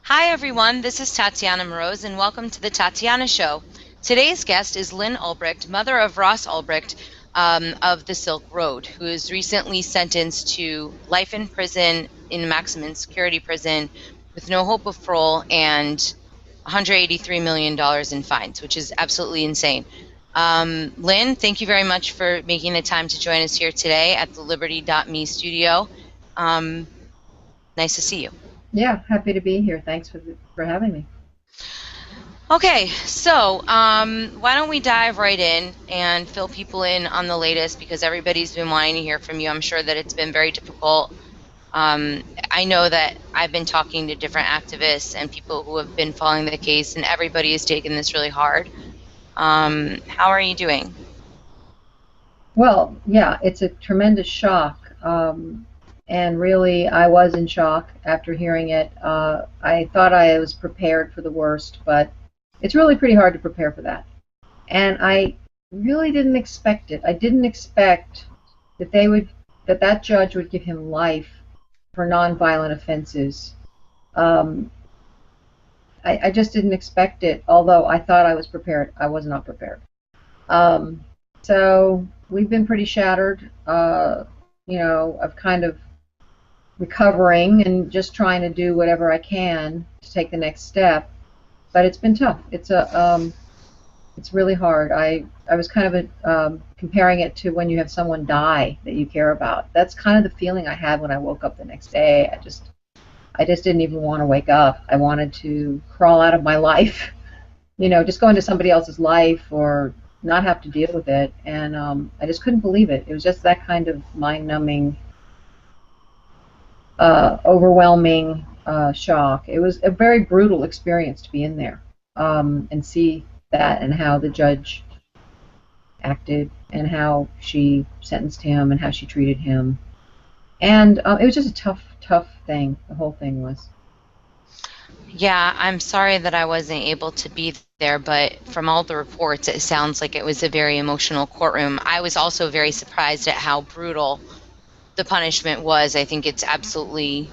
Hi everyone, this is Tatiana Moroz and welcome to the Tatiana Show. Today's guest is Lyn Ulbricht, mother of Ross Ulbricht of the Silk Road, who is recently sentenced to life in prison in maximum security prison with no hope of parole and $183 million in fines, which is absolutely insane. Lyn, thank you very much for making the time to join us here today at the Liberty.me studio. Nice to see you. Yeah, happy to be here. Thanks for having me. Okay, so why don't we dive right in and fill people in on the latest, because everybody's been wanting to hear from you. I'm sure that it's been very difficult. I know that I've been talking to different activists and people who have been following the case, and everybody has taken this really hard. How are you doing? Well, yeah, it's a tremendous shock. And really, I was in shock after hearing it. I thought I was prepared for the worst, but it's really pretty hard to prepare for that. And I really didn't expect it. I didn't expect that that judge would give him life for nonviolent offenses. Um, I just didn't expect it, although I thought I was prepared. I was not prepared. Um, so we've been pretty shattered, of kind of recovering and just trying to do whatever I can to take the next step. But it's been tough. It's really hard. I was kind of comparing it to when you have someone die that you care about. That's kind of the feeling I had when I woke up the next day. I just didn't even want to wake up. I wanted to crawl out of my life, just go into somebody else's life or not have to deal with it. And I just couldn't believe it. It was just that kind of mind-numbing, overwhelming shock. It was a very brutal experience to be in there and see that and how the judge acted and how she sentenced him and how she treated him. And it was just a tough thing. The whole thing was. Yeah, I'm sorry that I wasn't able to be there, but from all the reports, it sounds like it was a very emotional courtroom. I was also very surprised at how brutal the punishment was. I think it's absolutely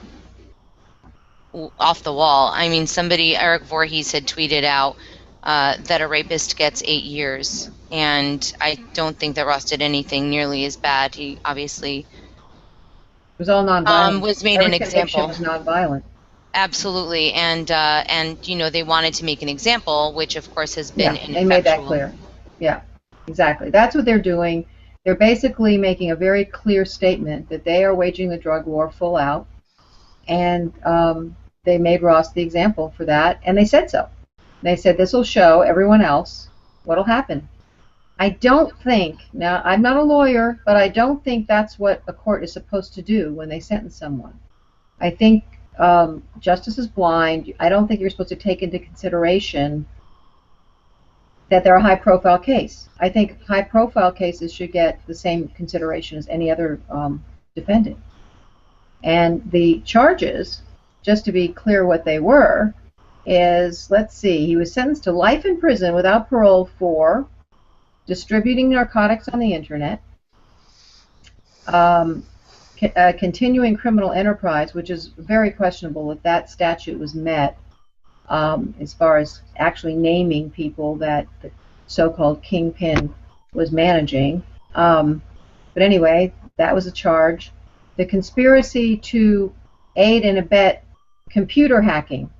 off the wall. I mean, Eric Voorhees had tweeted out that a rapist gets 8 years, and I don't think that Ross did anything nearly as bad. He obviously It was all nonviolent. was made Every an conviction example. was nonviolent. Absolutely, and they wanted to make an example, which of course has been Yeah, they made that ineffectual. clear. Yeah, exactly. That's what they're doing. They're basically making a very clear statement that they are waging the drug war full out, and they made Ross the example for that, and they said so. They said this will show everyone else what'll happen. I don't think, now I'm not a lawyer, but I don't think that's what a court is supposed to do when they sentence someone. I think justice is blind. I don't think you're supposed to take into consideration that they're a high-profile case. I think high-profile cases should get the same consideration as any other defendant. And the charges, just to be clear what they were, is, let's see, he was sentenced to life in prison without parole for distributing narcotics on the internet, continuing criminal enterprise, which is very questionable if that statute was met as far as actually naming people that the so-called kingpin was managing. But anyway, that was a charge. The conspiracy to aid and abet computer hacking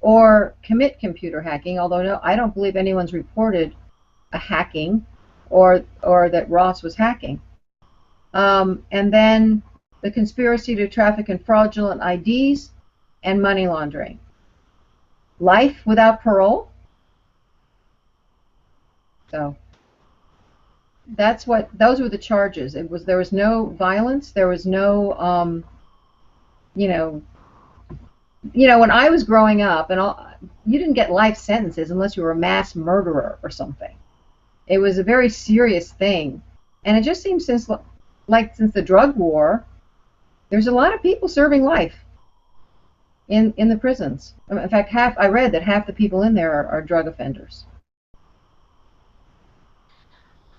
or commit computer hacking, although no, I don't believe anyone's reported a hacking or that Ross was hacking. And then the conspiracy to traffic in fraudulent IDs and money laundering. Life without parole. So those were the charges. There was no violence. There was no you know when I was growing up you didn't get life sentences unless you were a mass murderer or something. It was a very serious thing, and it just seems since the drug war, there's a lot of people serving life in the prisons. In fact, I read that half the people in there are drug offenders.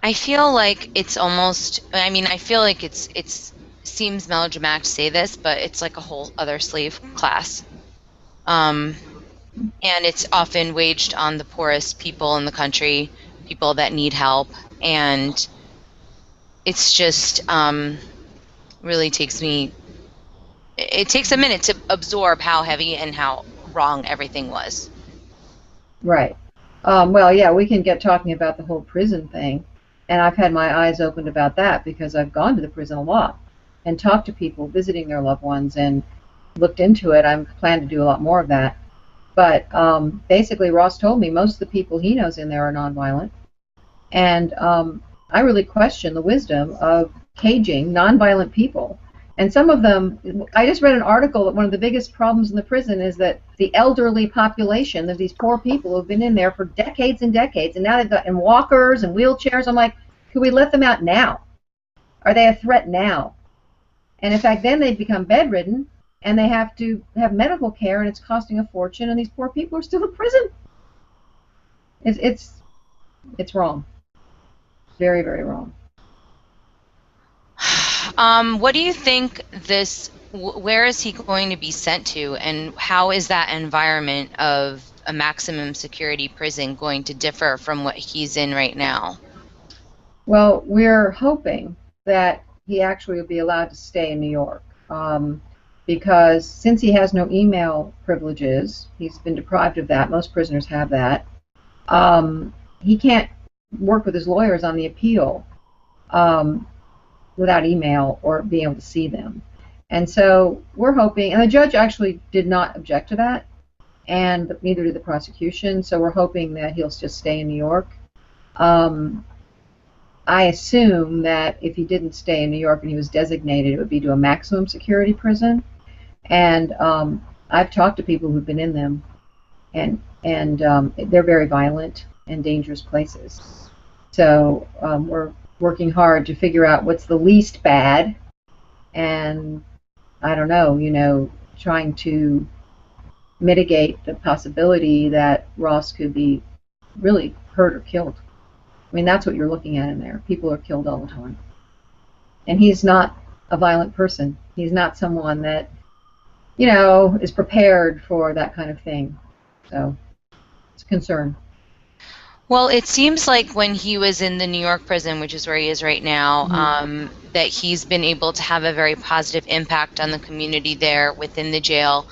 I feel like it's almost, I mean, I feel like it's seems melodramatic to say this, but it's like a whole other slave class. Um, and it's often waged on the poorest people in the country, people that need help, and it's just really it takes a minute to absorb how heavy and how wrong everything was. Right. Well, yeah, we can get talking about the whole prison thing, and I've had my eyes opened about that because I've gone to the prison a lot and talked to people visiting their loved ones and looked into it. I'm planning to do a lot more of that. But basically, Ross told me most of the people he knows in there are nonviolent, and I really question the wisdom of caging nonviolent people. And some of them, I just read an article that one of the biggest problems in the prison is that the elderly population of these poor people who have been in there for decades and decades, and now they've got in walkers and wheelchairs. I'm like, could we let them out now? Are they a threat now? And in fact, then they become bedridden, and they have to have medical care, and it's costing a fortune, and these poor people are still in prison. It's wrong. Very, very wrong. What do you think where is he going to be sent to, and how is that environment of a maximum security prison going to differ from what he's in right now? Well, we're hoping that he actually will be allowed to stay in New York, because since he has no email privileges, he's been deprived of that. Most prisoners have that. He can't work with his lawyers on the appeal without email or being able to see them. And so we're hoping, and the judge actually did not object to that, and neither did the prosecution, so we're hoping that he'll just stay in New York. I assume that if he didn't stay in New York and he was designated, it would be to a maximum security prison. And I've talked to people who've been in them, and they're very violent and dangerous places. So we're working hard to figure out what's the least bad, and I don't know, trying to mitigate the possibility that Ross could be really hurt or killed. I mean, that's what you're looking at in there. People are killed all the time. And he's not a violent person. He's not someone that, is prepared for that kind of thing. So it's a concern. Well, it seems like when he was in the New York prison, which is where he is right now, that he's been able to have a very positive impact on the community there within the jail.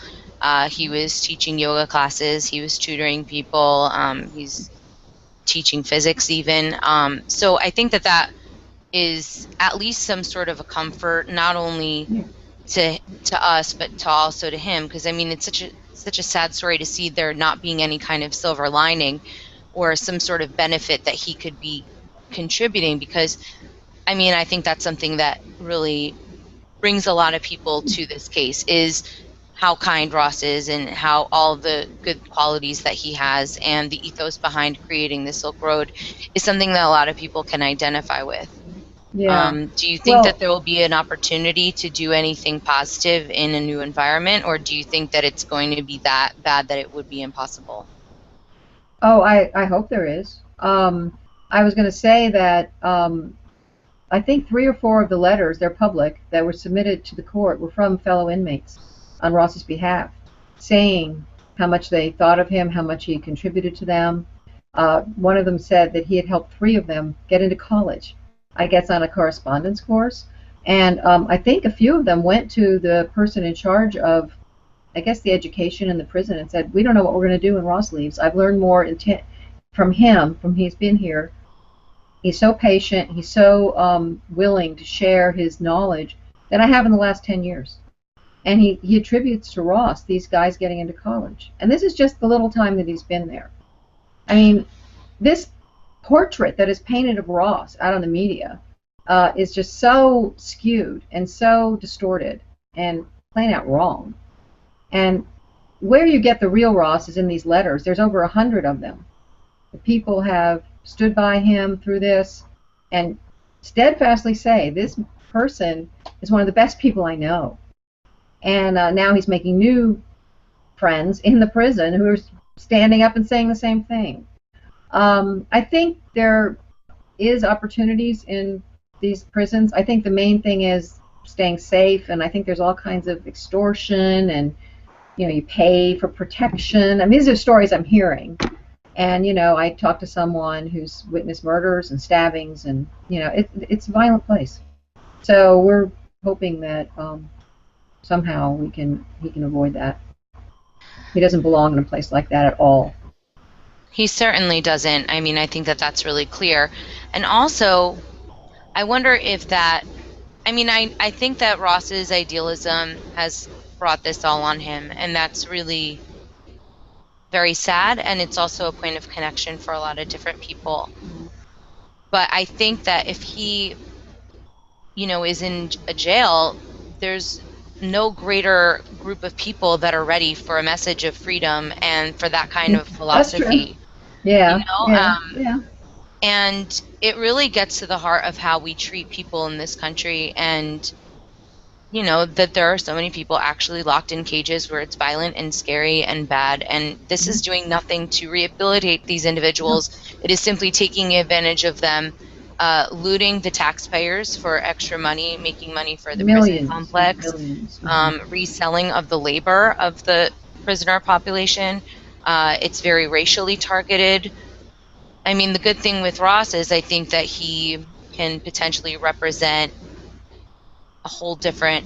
He was teaching yoga classes. He was tutoring people. He's teaching physics even. So I think that is at least some sort of a comfort, not only to us, but to also to him. Because, I mean, it's such a sad story to see there not being any kind of silver lining or some sort of benefit that he could be contributing, because I mean, I think that's something that really brings a lot of people to this case, is how kind Ross is and how all the good qualities that he has and the ethos behind creating the Silk Road is something that a lot of people can identify with. Yeah. Do you think that there will be an opportunity to do anything positive in a new environment, or do you think that it's going to be that bad that it would be impossible? Oh, I hope there is. I was going to say that I think 3 or 4 of the letters, they're public, that were submitted to the court were from fellow inmates on Ross's behalf, saying how much they thought of him, how much he contributed to them. One of them said that he had helped 3 of them get into college, I guess on a correspondence course. And I think a few of them went to the person in charge of, I guess, the education in the prison and said, we don't know what we're going to do when Ross leaves. I've learned more from him, from he's been here. He's so patient, he's so willing to share his knowledge than I have in the last 10 years. And he attributes to Ross these guys getting into college. And this is just the little time that he's been there. I mean, this portrait that is painted of Ross out on the media is just so skewed and so distorted and plain out wrong. And where you get the real Ross is in these letters. There's over 100 of them. The people have stood by him through this and steadfastly say, this person is one of the best people I know. And now he's making new friends in the prison who are standing up and saying the same thing. I think there is opportunities in these prisons. I think the main thing is staying safe, and I think there's all kinds of extortion and you pay for protection. I mean, these are stories I'm hearing. And, I talked to someone who's witnessed murders and stabbings, and, it's a violent place. So we're hoping that somehow he can avoid that. He doesn't belong in a place like that at all. He certainly doesn't. I mean, I think that that's really clear. And also, I wonder if that, I mean, I think that Ross's idealism has brought this all on him, and that's really very sad, and it's also a point of connection for a lot of different people. But I think that if he, is in a jail, there's no greater group of people that are ready for a message of freedom and for that kind of philosophy. Yeah. Yeah. And it really gets to the heart of how we treat people in this country, and that there are so many people actually locked in cages where it's violent and scary and bad, and this is doing nothing to rehabilitate these individuals. It is simply taking advantage of them, looting the taxpayers for extra money, making money for the prison complex, reselling of the labor of the prisoner population. It's very racially targeted. I mean, the good thing with Ross is I think that he can potentially represent a whole different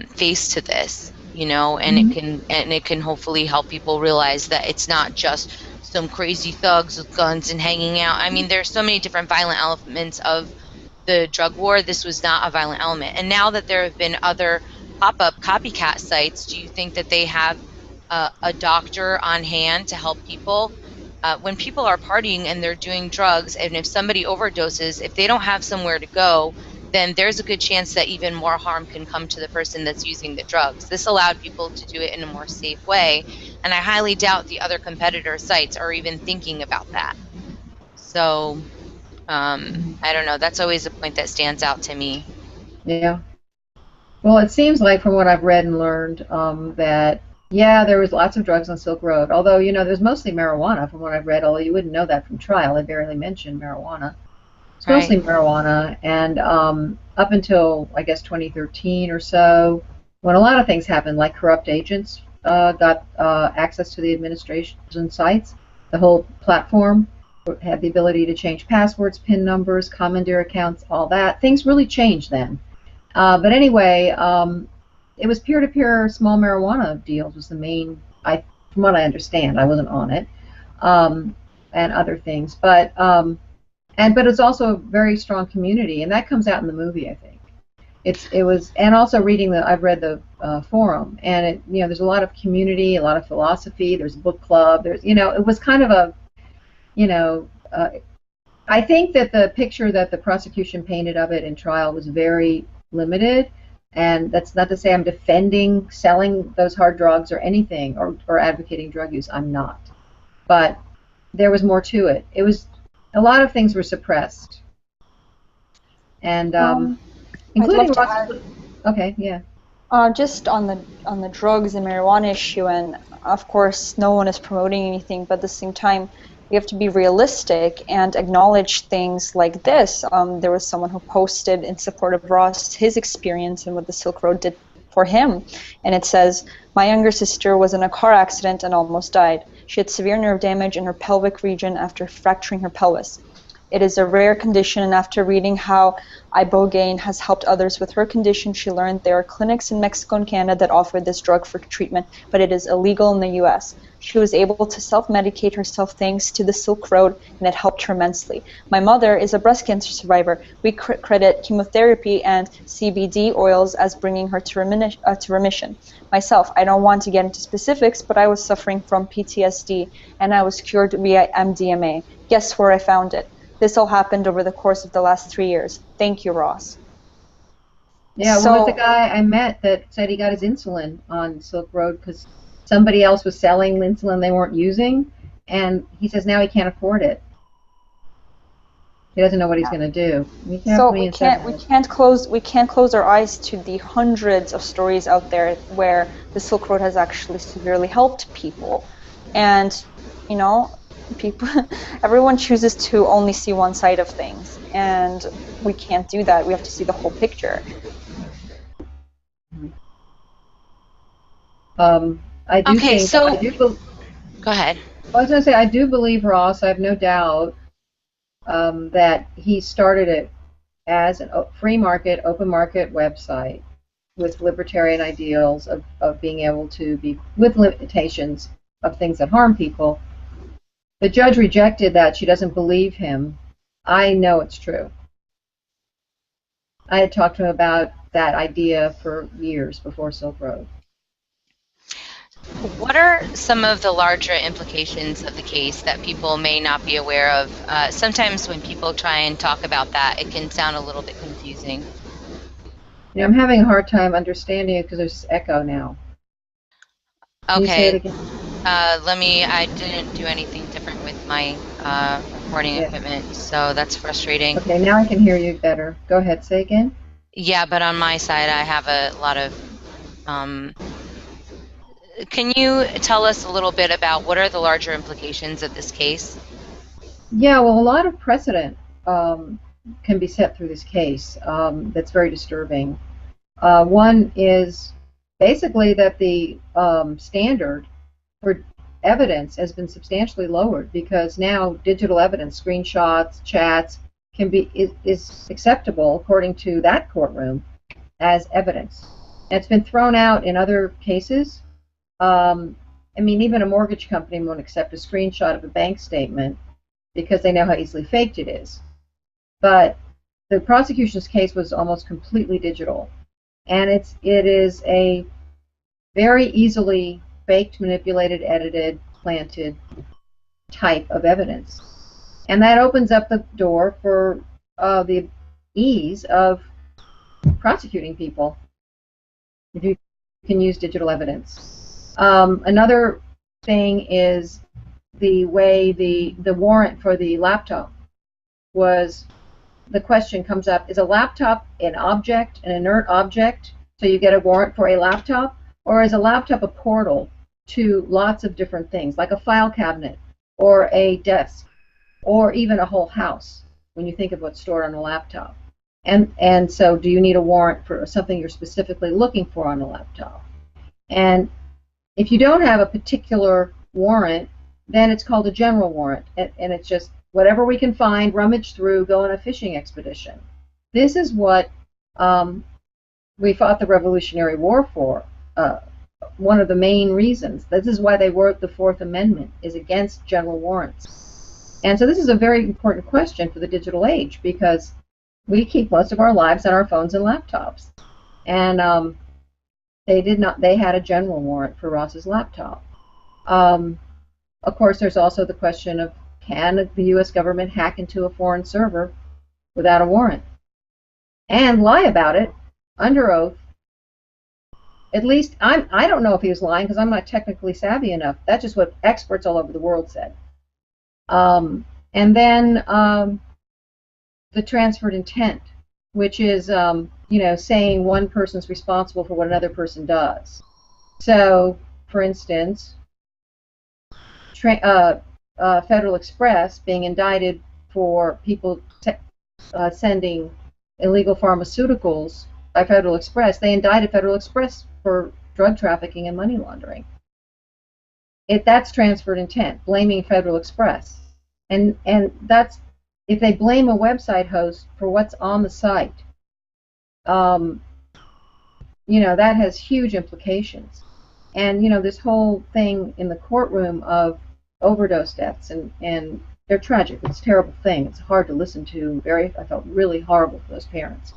face to this, and it can hopefully help people realize that it's not just some crazy thugs with guns and hanging out. I mean, there's so many different violent elements of the drug war. This was not a violent element. And now that there have been other pop-up copycat sites, do you think that they have a doctor on hand to help people? When people are partying and they're doing drugs, and if somebody overdoses, if they don't have somewhere to go, then there's a good chance that even more harm can come to the person that's using the drugs. This allowed people to do it in a more safe way, and I highly doubt the other competitor sites are even thinking about that. So, I don't know. That's always a point that stands out to me. Yeah. Well, it seems like from what I've read and learned that, yeah, there was lots of drugs on Silk Road, although, there's mostly marijuana from what I've read, although you wouldn't know that from trial. They barely mentioned marijuana. It's mostly marijuana, and up until, I guess, 2013 or so, when a lot of things happened, like corrupt agents got access to the administration sites, the whole platform had the ability to change passwords, PIN numbers, commandeer accounts, all that. Things really changed then. But anyway, it was peer-to-peer small marijuana deals was the main, from what I understand, I wasn't on it, and other things. But it's also a very strong community, and that comes out in the movie, I think. And also I've read the forum, and there's a lot of community, a lot of philosophy. There's a book club. There's, it was kind of a, I think that the picture that the prosecution painted of it in trial was very limited, and that's not to say I'm defending selling those hard drugs or anything, or advocating drug use. I'm not, but there was more to it. It was. A lot of things were suppressed, and including okay, yeah. Just on the drugs and marijuana issue, and of course, no one is promoting anything, but at the same time, we have to be realistic and acknowledge things like this. There was someone who posted in support of Ross his experience and what the Silk Road did for him, and it says, "My younger sister was in a car accident and almost died. She had severe nerve damage in her pelvic region after fracturing her pelvis. It is a rare condition, and after reading how ibogaine has helped others with her condition, she learned there are clinics in Mexico and Canada that offer this drug for treatment, but it is illegal in the U.S. She was able to self-medicate herself thanks to the Silk Road, and it helped her immensely. My mother is a breast cancer survivor. We credit chemotherapy and CBD oils as bringing her to remission. Myself, I don't want to get into specifics, but I was suffering from PTSD, and I was cured via MDMA. Guess where I found it? This all happened over the course of the last 3 years. Thank you, Ross." Yeah, one was the guy I met that said he got his insulin on Silk Road because somebody else was selling insulin they weren't using, and he says now he can't afford it. He doesn't know what he's going to do. We can't close our eyes to the hundreds of stories out there where the Silk Road has actually severely helped people, and people, everyone chooses to only see one side of things, and we can't do that. We have to see the whole picture. I do Okay, think, so go ahead. I was going to say, I do believe Ross. I have no doubt that he started it as a free market, open market website with libertarian ideals of being able to be, with limitations of things that harm people. The judge rejected that. She doesn't believe him. I know it's true. I had talked to him about that idea for years before Silk Road. What are some of the larger implications of the case that people may not be aware of? Sometimes when people try and talk about that, it can sound a little bit confusing. You know, I'm having a hard time understanding it because there's echo now. Can you say it Okay, again? I didn't do anything different with my recording Yeah. equipment, so that's frustrating. Okay, now I can hear you better. Go ahead, say again. Yeah, but on my side, I have a lot of. Can you tell us a little bit about what are the larger implications of this case? Yeah, well, a lot of precedent can be set through this case that's very disturbing. One is basically that the standard for evidence has been substantially lowered because now digital evidence, screenshots, chats, is acceptable according to that courtroom as evidence. And it's been thrown out in other cases. I mean, even a mortgage company won't accept a screenshot of a bank statement because they know how easily faked it is. But the prosecution's case was almost completely digital, and it is a very easily faked, manipulated, edited, planted type of evidence, and that opens up the door for the ease of prosecuting people if you can use digital evidence. Another thing is the way the warrant for the laptop was. The question comes up, is a laptop an object, an inert object, so you get a warrant for a laptop, or is a laptop a portal to lots of different things, like a file cabinet, or a desk, or even a whole house, when you think of what's stored on a laptop? And so do you need a warrant for something you're specifically looking for on a laptop? And if you don't have a particular warrant, then it's called a general warrant, and it's just whatever we can find, rummage through, go on a fishing expedition. This is what we fought the Revolutionary War for. One of the main reasons. This is why they wrote the Fourth Amendment, is against general warrants. And so this is a very important question for the digital age because we keep most of our lives on our phones and laptops. And they had a general warrant for Ross's laptop. Of course, there's also the question of, can the U.S. government hack into a foreign server without a warrant and lie about it under oath? At least I don't know if he was lying because I'm not technically savvy enough. That's just what experts all over the world said. And then the transferred intent, which is saying one person's responsible for what another person does. So, for instance, Federal Express being indicted for people sending illegal pharmaceuticals by Federal Express. They indicted Federal Express for drug trafficking and money laundering. That's transferred intent, blaming Federal Express. And that's, if they blame a website host for what's on the site, that has huge implications. And, this whole thing in the courtroom of overdose deaths, and they're tragic. It's a terrible thing. It's hard to listen to. I felt really horrible for those parents.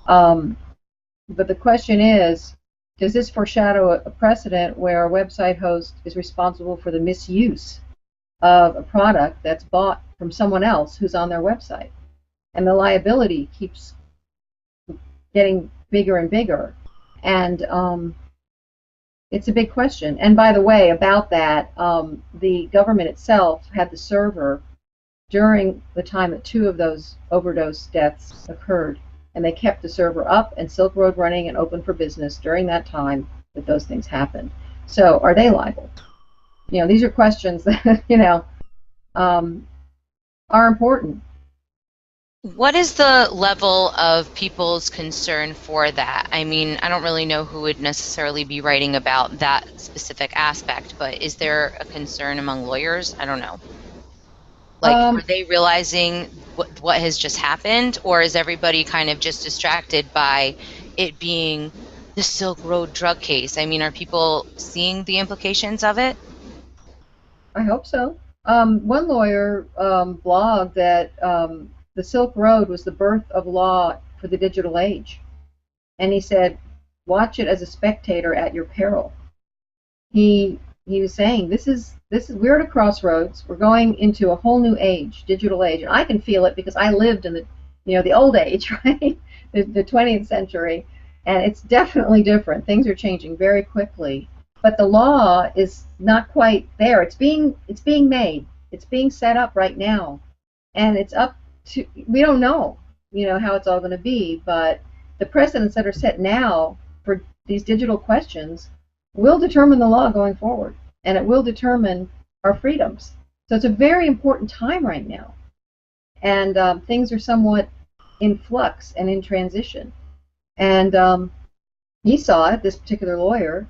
But the question is, does this foreshadow a precedent where a website host is responsible for the misuse of a product that's bought from someone else who's on their website? And the liability keeps getting bigger and bigger. And it's a big question. And by the way, about that, the government itself had the server during the time that 2 of those overdose deaths occurred, and they kept the server up and Silk Road running and open for business during that time that those things happened. So are they liable? These are questions that are important. What is the level of people's concern for that? I mean, I don't really know who would necessarily be writing about that specific aspect, but is there a concern among lawyers? I don't know. Like, are they realizing what has just happened, or is everybody kind of just distracted by it being the Silk Road drug case? I mean, are people seeing the implications of it? I hope so. One lawyer blogged that the Silk Road was the birth of law for the digital age. And he said, watch it as a spectator at your peril. He was saying, this is we're at a crossroads. We're going into a whole new age, digital age. And I can feel it because I lived in the old age, right? The 20th century. And it's definitely different. Things are changing very quickly. But the law is not quite there. It's being made. It's being set up right now, and it's up to, we don't know, how it's all going to be. But the precedents that are set now for these digital questions will determine the law going forward, and it will determine our freedoms. So it's a very important time right now, and things are somewhat in flux and in transition. And he saw it, this particular lawyer.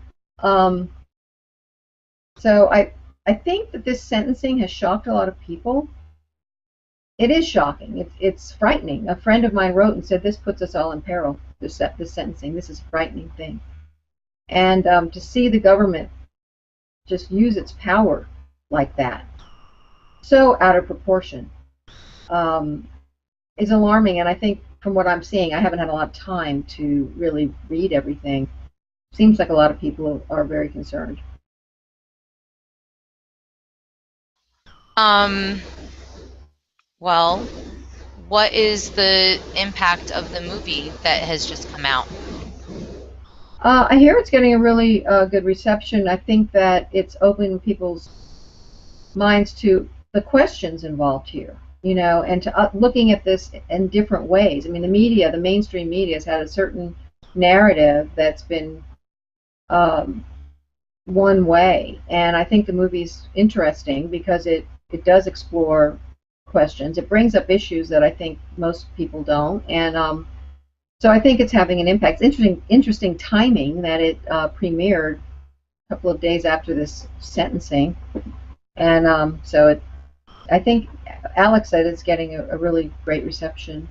So I think that this sentencing has shocked a lot of people. It is shocking. It's frightening. A friend of mine wrote and said, this puts us all in peril, this sentencing. This is a frightening thing. And to see the government just use its power like that, so out of proportion, is alarming. And I think from what I'm seeing, I haven't had a lot of time to really read everything. Seems like a lot of people are very concerned. Well, what is the impact of the movie that has just come out? I hear it's getting a really good reception. I think that it's opening people's minds to the questions involved here, and to looking at this in different ways. I mean, the mainstream media has had a certain narrative that's been one way, and I think the movie's interesting because it does explore questions. It brings up issues that I think most people don't, and so I think it's having an impact. It's interesting timing that it premiered a couple of days after this sentencing, and I think Alex said it's getting a really great reception.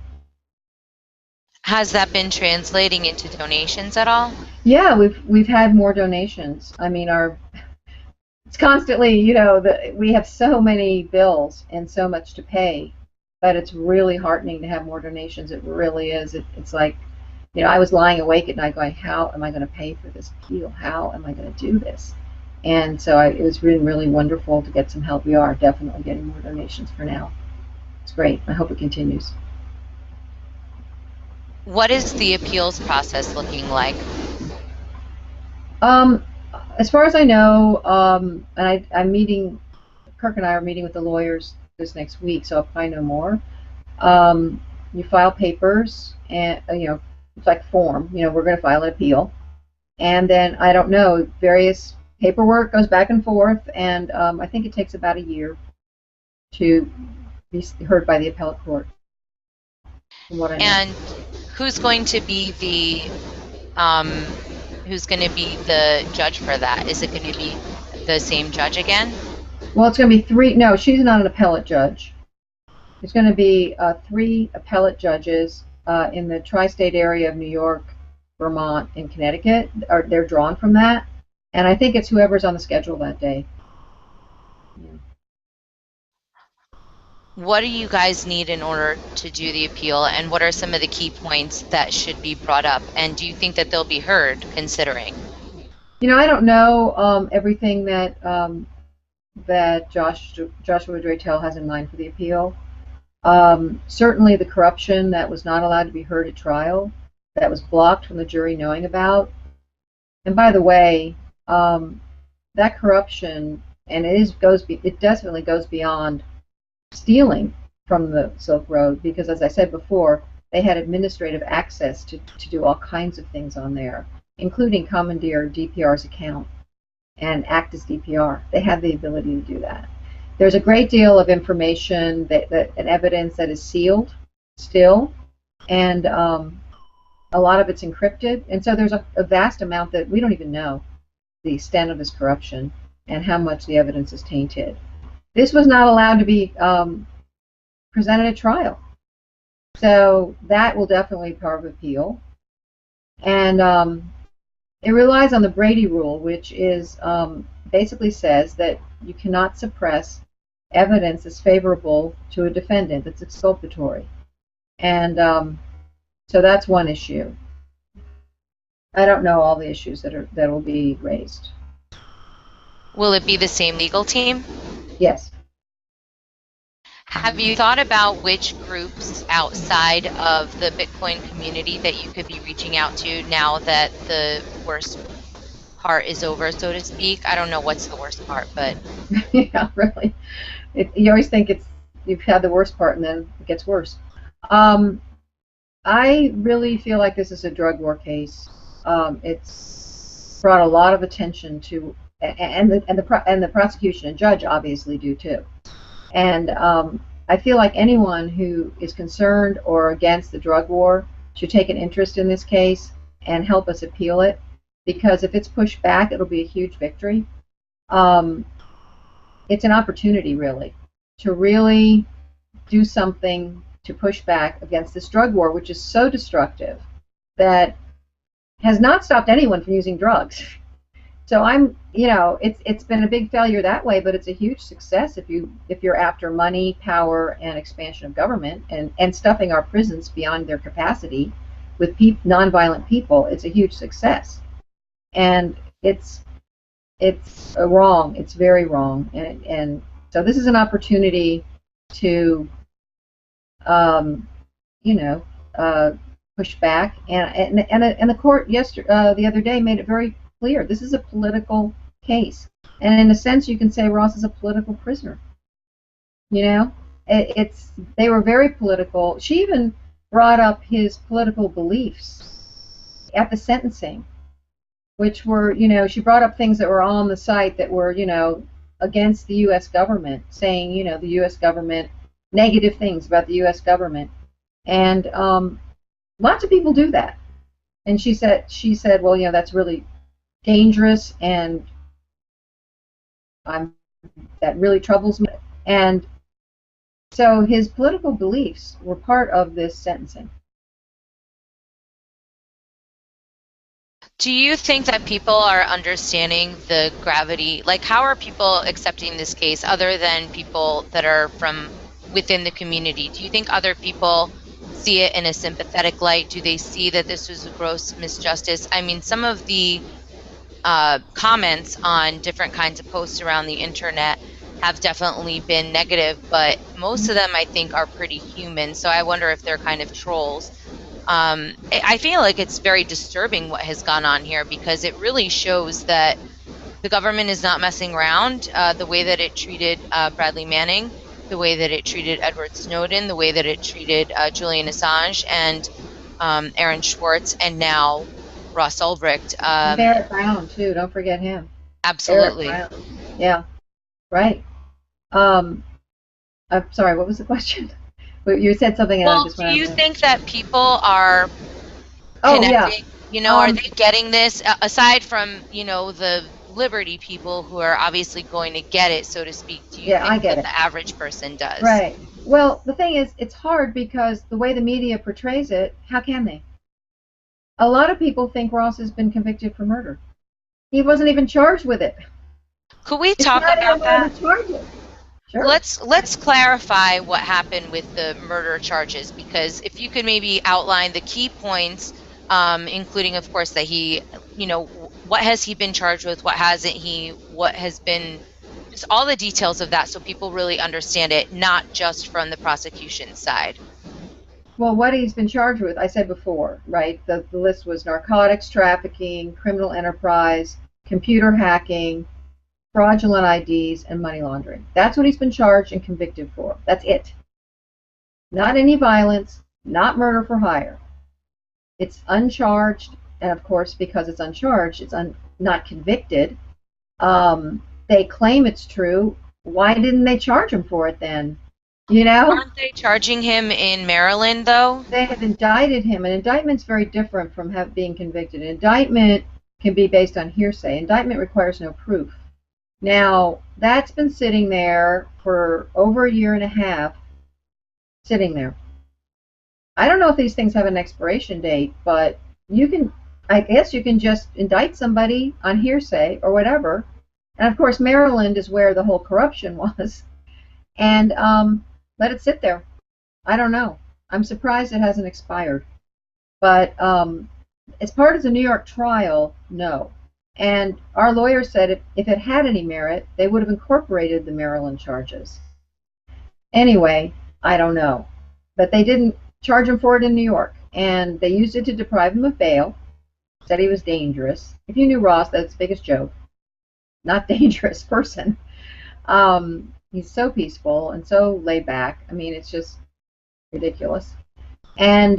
Has that been translating into donations at all? Yeah, we've had more donations. I mean, it's constantly, we have so many bills and so much to pay, but it's really heartening to have more donations. It really is. It's like, I was lying awake at night going, how am I going to pay for this appeal? How am I going to do this? And so it was really, really wonderful to get some help. We are definitely getting more donations for now. It's great. I hope it continues. What is the appeals process looking like? As far as I know, and I'm meeting, Kirk and I are meeting with the lawyers this next week, so I'll probably know more. You file papers, and it's like form. We're going to file an appeal, and then I don't know, various paperwork goes back and forth, and I think it takes about a year to be heard by the appellate court. From what I know. And who's going to be the judge for that? Is it going to be the same judge again? Well, it's going to be three. No, she's not an appellate judge. It's going to be 3 appellate judges in the tri-state area of New York, Vermont, and Connecticut. They're drawn from that, and I think it's whoever's on the schedule that day. Yeah. What do you guys need in order to do the appeal, and what are some of the key points that should be brought up? And do you think that they'll be heard, considering? I don't know everything that Joshua Draytell has in mind for the appeal. Certainly the corruption that was not allowed to be heard at trial, that was blocked from the jury knowing about. And by the way, that corruption, and it definitely goes beyond stealing from the Silk Road, because as I said before, they had administrative access to do all kinds of things on there, including commandeer DPR's account and act as DPR. They had the ability to do that. There's a great deal of information and evidence that is sealed, still, and a lot of it's encrypted, and so there's a vast amount that we don't even know the extent of his corruption and how much the evidence is tainted. This was not allowed to be presented at trial, so that will definitely be part of appeal. And it relies on the Brady rule, which is basically says that you cannot suppress evidence that's favorable to a defendant, that's exculpatory. And so that's one issue. I don't know all the issues that will be raised. Will it be the same legal team? Yes. Have you thought about which groups outside of the Bitcoin community that you could be reaching out to now that the worst part is over, so to speak? I don't know what's the worst part, but yeah, really. You always think you've had the worst part, and then it gets worse. I really feel like this is a drug war case. It's brought a lot of attention to, and the prosecution and judge obviously do too. And I feel like anyone who is concerned or against the drug war should take an interest in this case and help us appeal it, because if it's pushed back, it'll be a huge victory. It's an opportunity, really, to really do something to push back against this drug war, which is so destructive that has not stopped anyone from using drugs. So it's been a big failure that way, but it's a huge success if you're after money, power, and expansion of government, and stuffing our prisons beyond their capacity with nonviolent people. It's a huge success, and it's wrong. It's very wrong, and so this is an opportunity to push back, and the court the other day made it very clear this is a political case, and in a sense you can say Ross is a political prisoner. They were very political. She even brought up his political beliefs at the sentencing, which were, she brought up things that were on the site that were, against the U.S. government, saying, the U.S. government, negative things about the U.S. government, and lots of people do that. And she said, well, that's really dangerous, and that really troubles me. And so his political beliefs were part of this sentencing. do you think that people are understanding the gravity? Like, how are people accepting this case other than people that are from within the community? Do you think other people see it in a sympathetic light? Do they see that this was a gross misjustice? I mean, some of the comments on different kinds of posts around the internet have definitely been negative, but most of them I think are pretty human. So I wonder if they're kind of trolls. I feel like it's very disturbing what has gone on here, because it really shows that the government is not messing around. The way that it treated Bradley Manning, the way that it treated Edward Snowden, the way that it treated Julian Assange and Aaron Schwartz, and now Ross Ulbricht. Barrett Brown too. Don't forget him. Absolutely. Yeah. Right. I'm sorry. What was the question? You said something. Well, and I just do you think that people are connecting? Yeah. Are they getting this? Aside from the Liberty people who are obviously going to get it, so to speak. Do you think that the average person does? Right. Well, the thing is, it's hard because the way the media portrays it, how can they? A lot of people think Ross has been convicted for murder. He wasn't even charged with it. Could we talk about that? Sure. Let's clarify what happened with the murder charges, because if you could maybe outline the key points, including, of course, that he, what has he been charged with, what hasn't he, what has been, just all the details of that, so people really understand it, not just from the prosecution side. Well, what he's been charged with, I said before, right? The list was narcotics trafficking, criminal enterprise, computer hacking, fraudulent IDs, and money laundering. That's what he's been charged and convicted for. That's it. Not any violence, not murder for hire. It's uncharged, and of course, because it's uncharged, it's not convicted. They claim it's true. Why didn't they charge him for it then? You know? Aren't they charging him in Maryland, though? They have indicted him. An indictment's very different from being convicted. An indictment can be based on hearsay. Indictment requires no proof. Now, that's been sitting there for over a year and a half, sitting there. I don't know if these things have an expiration date, but I guess you can just indict somebody on hearsay or whatever. And of course, Maryland is where the whole corruption was. And let it sit there. I don't know. I'm surprised it hasn't expired. But as part of the New York trial, no. And our lawyer said if it had any merit, they would have incorporated the Maryland charges. Anyway, I don't know. But they didn't charge him for it in New York. And they used it to deprive him of bail. Said he was dangerous. If you knew Ross, that's his biggest joke. Not dangerous person. He's so peaceful and so laid back. I mean, it's just ridiculous. And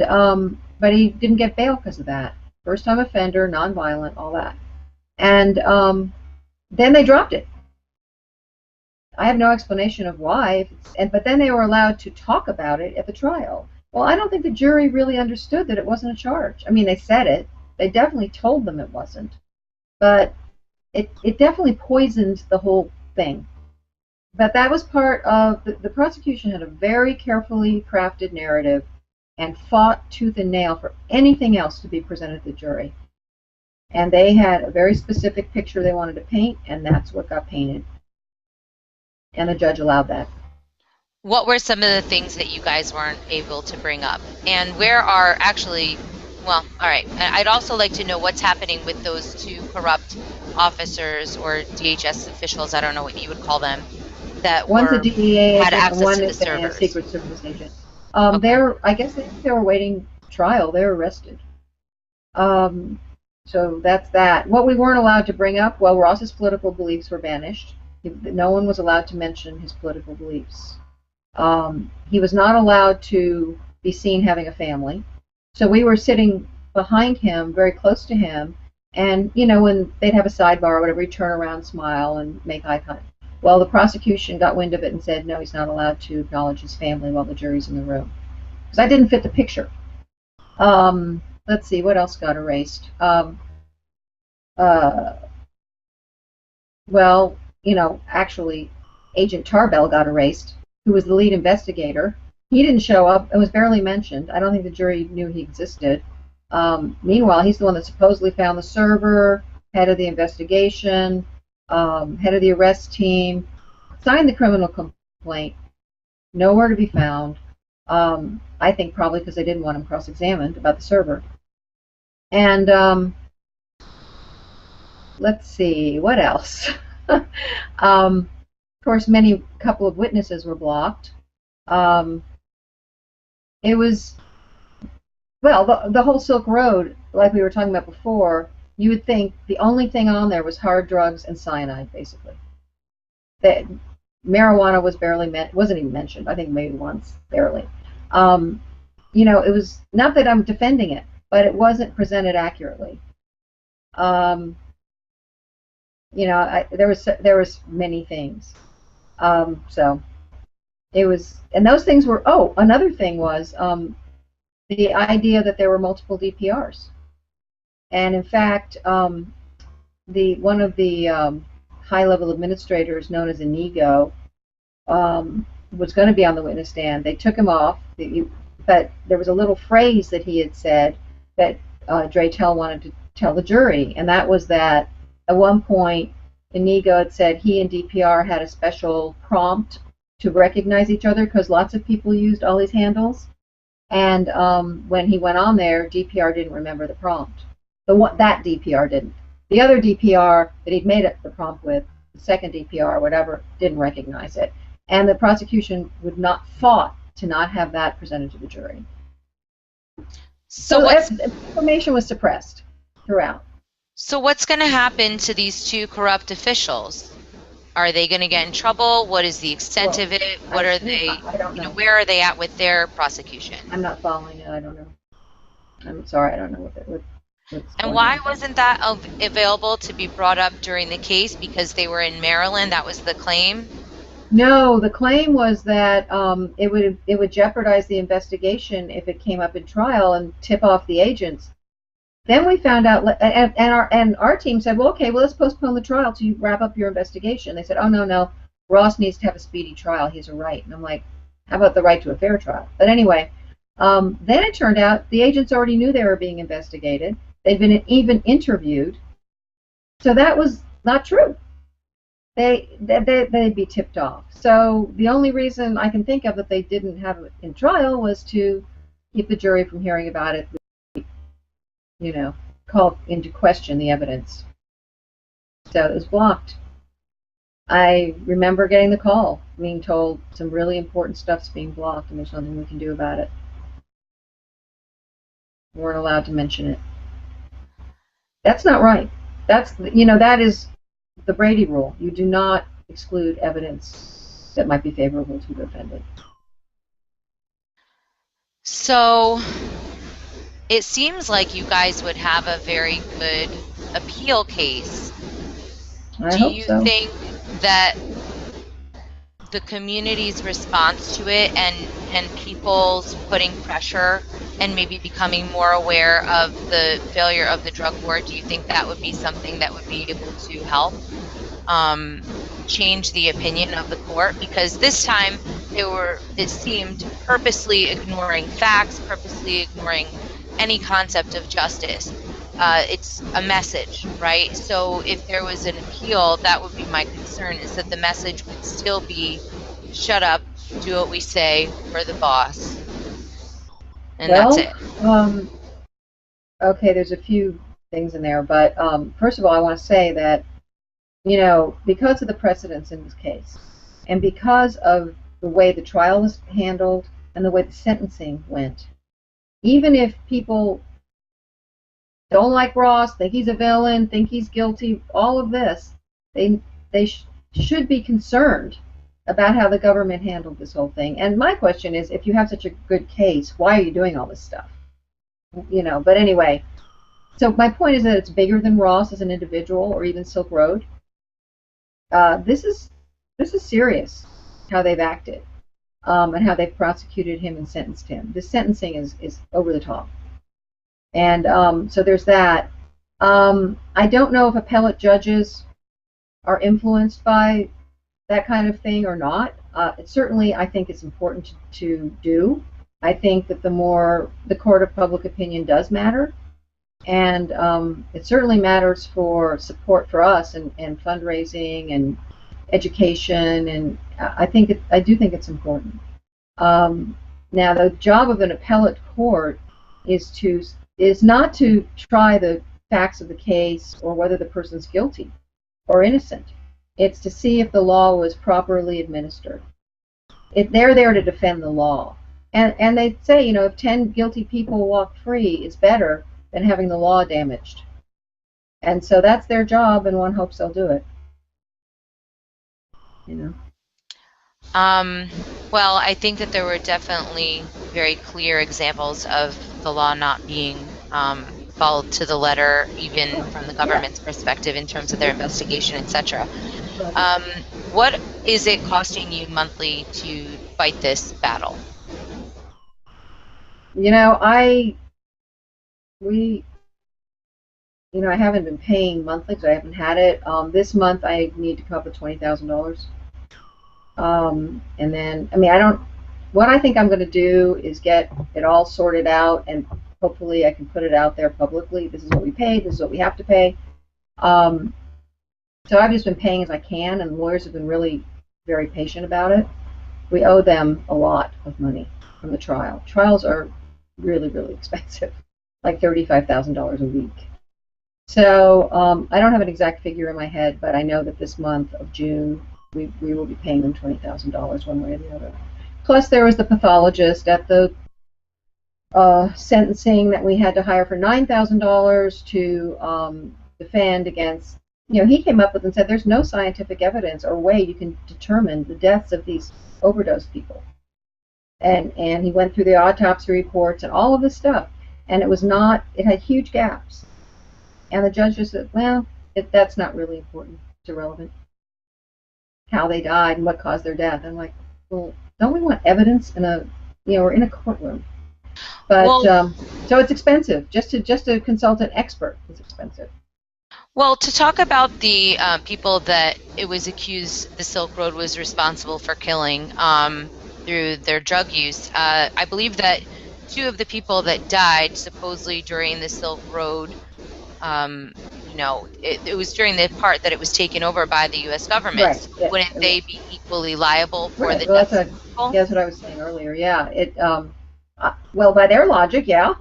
but he didn't get bail because of that. First time offender, nonviolent, all that. And then they dropped it. I have no explanation of why. But then they were allowed to talk about it at the trial. Well, I don't think the jury really understood that it wasn't a charge. I mean, they said it. They definitely told them it wasn't. But it definitely poisoned the whole thing. But that was part of the prosecution had a very carefully crafted narrative and fought tooth and nail for anything else to be presented to the jury. And they had a very specific picture they wanted to paint, and that's what got painted. And the judge allowed that. What were some of the things that you guys weren't able to bring up? And where are actually, well, all right. I'd also like to know what's happening with those two corrupt officers or DHS officials, I don't know what you would call them, that one's a DEA had agent, access and one to the is a servers. Secret Service agent. Okay. I guess they were waiting trial. They were arrested. So that's that. What we weren't allowed to bring up, well, Ross's political beliefs were banished. No one was allowed to mention his political beliefs. He was not allowed to be seen having a family. So we were sitting behind him, very close to him, and, you know, when they'd have a sidebar or whatever, he'd turn around, smile, and make eye contact. Well, the prosecution got wind of it and said, no, he's not allowed to acknowledge his family while the jury's in the room. Because I didn't fit the picture. Let's see, what else got erased? Well, you know, actually, Agent Tarbell got erased, who was the lead investigator. He didn't show up. It was barely mentioned. I don't think the jury knew he existed. Meanwhile, he's the one that supposedly found the server, head of the investigation, head of the arrest team, signed the criminal complaint, nowhere to be found. I think probably because they didn't want him cross-examined about the server. And let's see, what else? Of course, couple of witnesses were blocked. It was, well, the whole Silk Road, like we were talking about before, you would think the only thing on there was hard drugs and cyanide, basically. That marijuana was wasn't even mentioned. I think maybe once, barely. You know, it was not that I'm defending it, but it wasn't presented accurately. You know, there was many things. So it was, and those things were. Oh, another thing was the idea that there were multiple DPRs. And in fact, one of the high-level administrators, known as Inigo, was going to be on the witness stand. They took him off, but there was a little phrase that he had said that Draytell wanted to tell the jury, and that was that at one point Inigo had said he and DPR had a special prompt to recognize each other because lots of people used all these handles, and when he went on there, DPR didn't remember the prompt. That DPR didn't. The other DPR that he'd made the prompt with, the second DPR or whatever, didn't recognize it. And the prosecution fought to not have that presented to the jury. So information was suppressed throughout. So what's going to happen to these two corrupt officials? Are they going to get in trouble? What is the extent of it? What are they? I don't know. Where are they at with their prosecution? I'm not following it. I don't know. I'm sorry. I don't know what. And why wasn't that available to be brought up during the case? Because they were in Maryland. That was the claim. No, the claim was that it would jeopardize the investigation if it came up in trial and tip off the agents. Then we found out, and our team said, well, okay, well, let's postpone the trial till you wrap up your investigation. They said, oh, no, Ross needs to have a speedy trial. He has a right. And I'm like, how about the right to a fair trial? But anyway, then it turned out the agents already knew they were being investigated. They'd been even interviewed. So that was not true. They'd be tipped off. So the only reason I can think of that they didn't have it in trial was to keep the jury from hearing about it, call into question the evidence. So it was blocked. I remember getting the call, being told some really important stuff's being blocked and there's nothing we can do about it. We weren't allowed to mention it. That's not right. That is the Brady rule. You do not exclude evidence that might be favorable to the defendant. So it seems like you guys would have a very good appeal case. I hope Do so. you think that the community's response to it and people's putting pressure and maybe becoming more aware of the failure of the drug war, do you think that would be something that would be able to help change the opinion of the court? Because this time it seemed purposely ignoring facts, purposely ignoring any concept of justice. It's a message, right? So if there was an appeal, that would be my concern, is that the message would still be, shut up, do what we say, we're the boss. And Well, that's it. Okay, there's a few things in there, but first of all, I want to say that, because of the precedents in this case, and because of the way the trial was handled and the way the sentencing went, even if people don't like Ross, think he's a villain, think he's guilty, all of this, they should be concerned about how the government handled this whole thing. And my question is, if you have such a good case, why are you doing all this stuff? But anyway, so my point is that it's bigger than Ross as an individual or even Silk Road. This is serious, how they've acted, and how they've prosecuted him and sentenced him. The sentencing is over the top. And so there's that. I don't know if appellate judges are influenced by that kind of thing or not. Certainly, I think it's important to do. I think that the court of public opinion does matter. And it certainly matters for support for us and fundraising and education. And I do think it's important. Now, the job of an appellate court is not to try the facts of the case or whether the person's guilty or innocent. It's to see if the law was properly administered. They're there to defend the law. And they say, if 10 guilty people walk free, it's better than having the law damaged. And so that's their job, and one hopes they'll do it. Well, I think that there were definitely very clear examples of the law not being followed to the letter, even from the government's perspective in terms of their investigation, etc. What is it costing you monthly to fight this battle? I haven't been paying monthly because I haven't had it. This month I need to come up with $20,000. And then, what I think I'm going to do is get it all sorted out, and hopefully I can put it out there publicly. This is what we paid, this is what we have to pay. So I've just been paying as I can, and lawyers have been really very patient about it. We owe them a lot of money from the trial. Trials are really, really expensive, like $35,000 a week. So I don't have an exact figure in my head, but I know that this month of June, we will be paying them $20,000 one way or the other. Plus, there was the pathologist at the sentencing that we had to hire for $9,000 to defend against. He came up with and said there's no scientific evidence or way you can determine the deaths of these overdose people. And he went through the autopsy reports and all of this stuff, and it had huge gaps. And the judge just said, well, that's not really important. It's irrelevant. how they died and what caused their death. I'm like, well, don't we want evidence in a, we're in a courtroom. But Well, so it's expensive. Just to consult an expert is expensive. well, to talk about the people that it was accused the Silk Road was responsible for killing through their drug use, I believe that 2 of the people that died supposedly during the Silk Road, it was during the part that it was taken over by the U.S. government. Right. So wouldn't they be equally liable for the Well, deaths of people? that's what I was saying earlier. Yeah. Well, by their logic, yeah.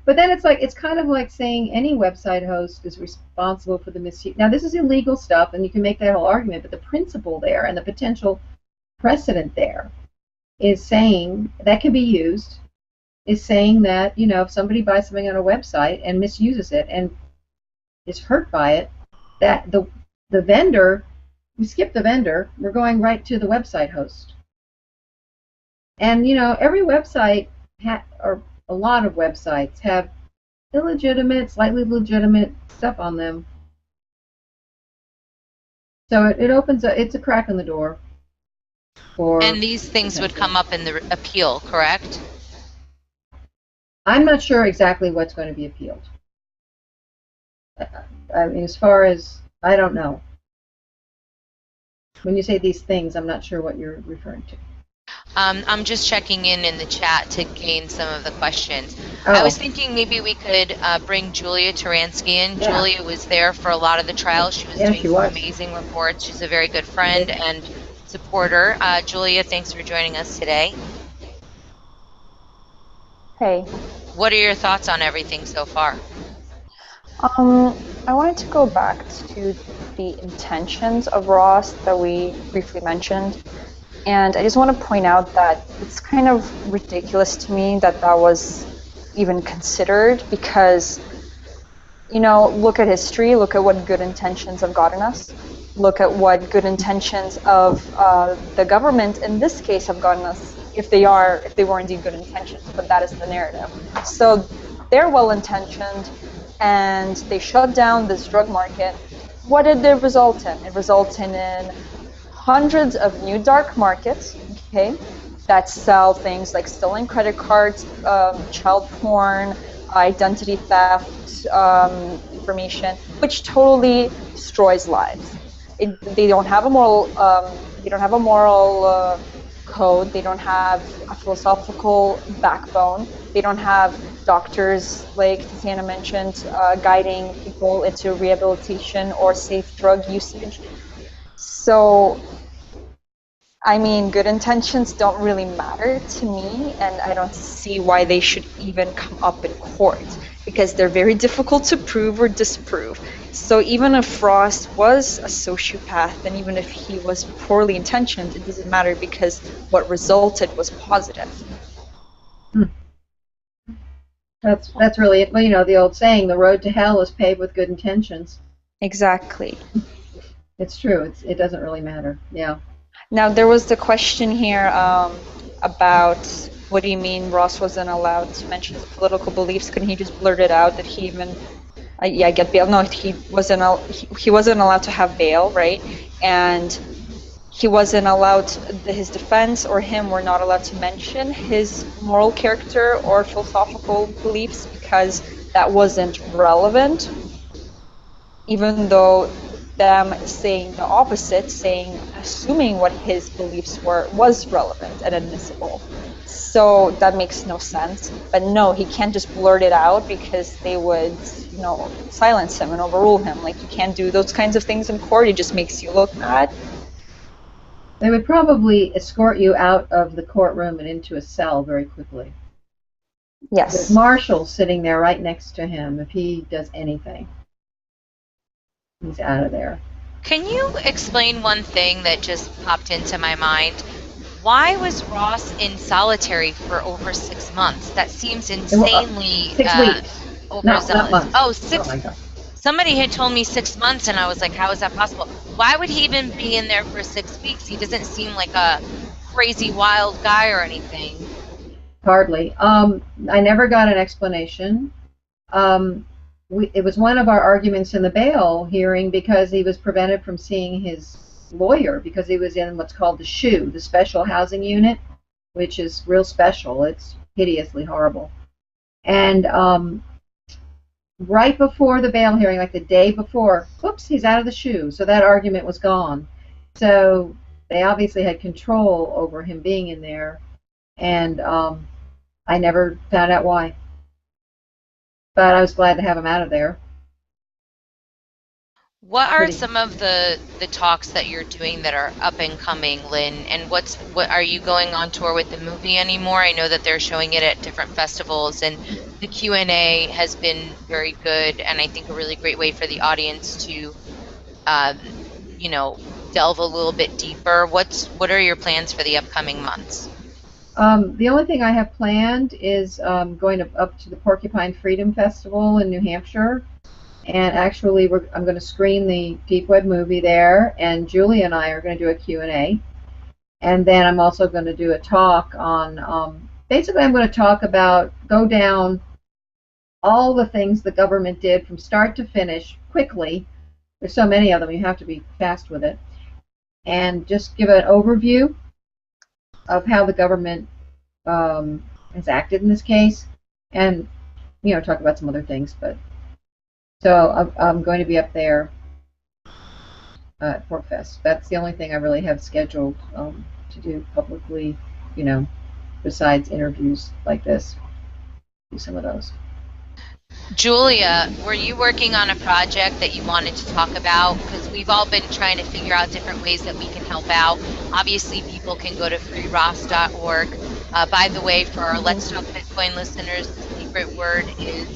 But then it's kind of like saying any website host is responsible for the misuse. Now, this is illegal stuff, and you can make that whole argument, but the principle there and the potential precedent there is saying that can be used, is saying that, if somebody buys something on a website and misuses it and is hurt by it, that the vendor, we skip the vendor, we're going right to the website host. And, every website, or a lot of websites, have illegitimate, slightly legitimate stuff on them. So it opens it's a crack in the door. And these things would come up in the appeal, correct? I'm not sure exactly what's going to be appealed. I mean, as far as, I don't know. When you say these things, I'm not sure what you're referring to. I'm just checking in the chat to gain some of the questions. Oh. I was thinking maybe we could bring Julia Taransky in. Yeah. Julia was there for a lot of the trials. She was doing some amazing reports. She's a very good friend and supporter. Julia, thanks for joining us today. Hey. What are your thoughts on everything so far? I wanted to go back to the intentions of Ross that we briefly mentioned. And I just want to point out that it's kind of ridiculous to me that that was even considered because, look at history, look at what good intentions have gotten us, look at what good intentions of the government in this case have gotten us, if they were indeed good intentions, but that is the narrative. So they're well-intentioned and they shut down this drug market. What did it result in? It resulted in hundreds of new dark markets, okay, that sell things like stolen credit cards, child porn, identity theft, information, which totally destroys lives. They don't have a moral. They don't have a moral code. They don't have a philosophical backbone. They don't have doctors, like Tatiana mentioned, guiding people into rehabilitation or safe drug usage. So, I mean, good intentions don't really matter to me, and I don't see why they should even come up in court, because they're very difficult to prove or disprove. So even if Ross was a sociopath, and even if he was poorly intentioned, it doesn't matter because what resulted was positive. That's really it. Well, the old saying, the road to hell is paved with good intentions. Exactly. It's true. It doesn't really matter. Yeah. Now, there was the question here about what do you mean Ross wasn't allowed to mention his political beliefs? Couldn't he just blurt it out that he even, get bail? No, he wasn't allowed to have bail, right? And he wasn't allowed, his defense or him were not allowed to mention his moral character or philosophical beliefs because that wasn't relevant, even though them saying the opposite, assuming what his beliefs were, was relevant and admissible. So that makes no sense. But no, he can't just blurt it out because they would, silence him and overrule him. Like, you can't do those kinds of things in court. It just makes you look bad. They would probably escort you out of the courtroom and into a cell very quickly. Yes. With marshals sitting there right next to him if he does anything. He's out of there. Can you explain one thing that just popped into my mind? Why was Ross in solitary for over 6 months? That seems insanely 6 weeks. overzealous. Not months. Oh, 6. Oh my God. Somebody had told me 6 months, and I was like, how is that possible? Why would he even be in there for 6 weeks? He doesn't seem like a crazy wild guy or anything. Hardly. I never got an explanation. It was one of our arguments in the bail hearing because he was prevented from seeing his lawyer because he was in what's called the SHU, the Special Housing Unit, which is real special. It's hideously horrible. And right before the bail hearing, like the day before, whoops, he's out of the SHU. So that argument was gone. So they obviously had control over him being in there. And I never found out why. But I was glad to have him out of there. What are some of the talks that you're doing that are up and coming, Lyn? And what are you going on tour with the movie anymore? I know that they're showing it at different festivals, and the Q&A has been very good, and I think a really great way for the audience to, you know, delve a little bit deeper. What are your plans for the upcoming months? The only thing I have planned is going up to the Porcupine Freedom Festival in New Hampshire. And actually, I'm going to screen the Deep Web movie there, and Julia and I are going to do a Q&A. And then I'm also going to do a talk on, basically I'm going to go down all the things the government did from start to finish quickly. There's so many of them, you have to be fast with it. And just give an overview of how the government has acted in this case. And, you know, talk about some other things, but... So I'm going to be up there at PorcFest. That's the only thing I really have scheduled to do publicly, you know, besides interviews like this. Do some of those. Julia, were you working on a project that you wanted to talk about? Because we've all been trying to figure out different ways that we can help out. Obviously, people can go to freeross.org. By the way, for our Let's Talk Bitcoin listeners, the secret word is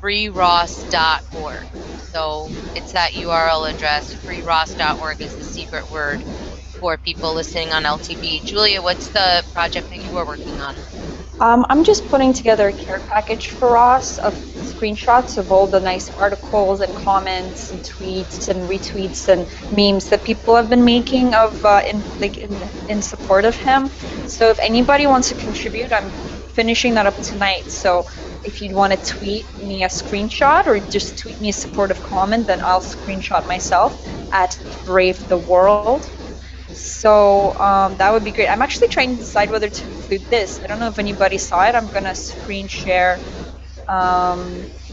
freeross.org. So it's that URL address. Freeross.org is the secret word for people listening on LTB. Julia, what's the project that you are working on? I'm just putting together a care package for Ross of screenshots of all the nice articles and comments and tweets and retweets and memes that people have been making of in support of him. So if anybody wants to contribute, I'm finishing that up tonight. So if you want to tweet me a screenshot or just tweet me a supportive comment, then I'll screenshot myself at Brave the World. So that would be great. I'm actually trying to decide whether to include this. I don't know if anybody saw it. I'm going to screen share. Let's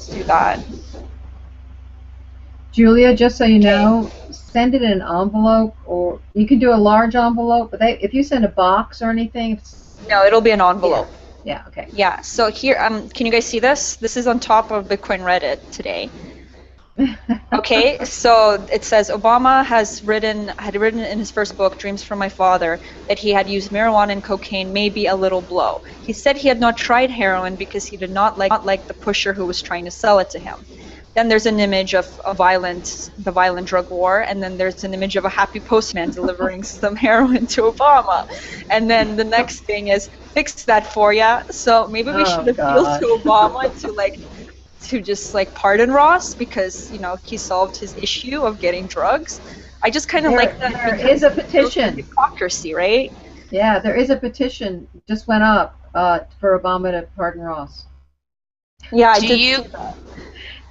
do that. Julia, just so you know, send it in an envelope, or you can do a large envelope, but if you send a box or anything... No, it'll be an envelope. Yeah, okay. Yeah, so here, can you guys see this? This is on top of Bitcoin Reddit today. Okay, so it says Obama had written in his first book, Dreams from My Father, that he had used marijuana and cocaine, maybe a little blow. He said he had not tried heroin because he did not like the pusher who was trying to sell it to him. Then there's an image of the violent drug war, and then there's an image of a happy postman delivering some heroin to Obama. And then the next thing is, fix that for ya. So maybe we should appeal to Obama to just pardon Ross because, you know, he solved his issue of getting drugs. I just kind of like that. There is a petition. Hypocrisy, right? Yeah, there is a petition just went up for Obama to pardon Ross. Yeah, I did see that.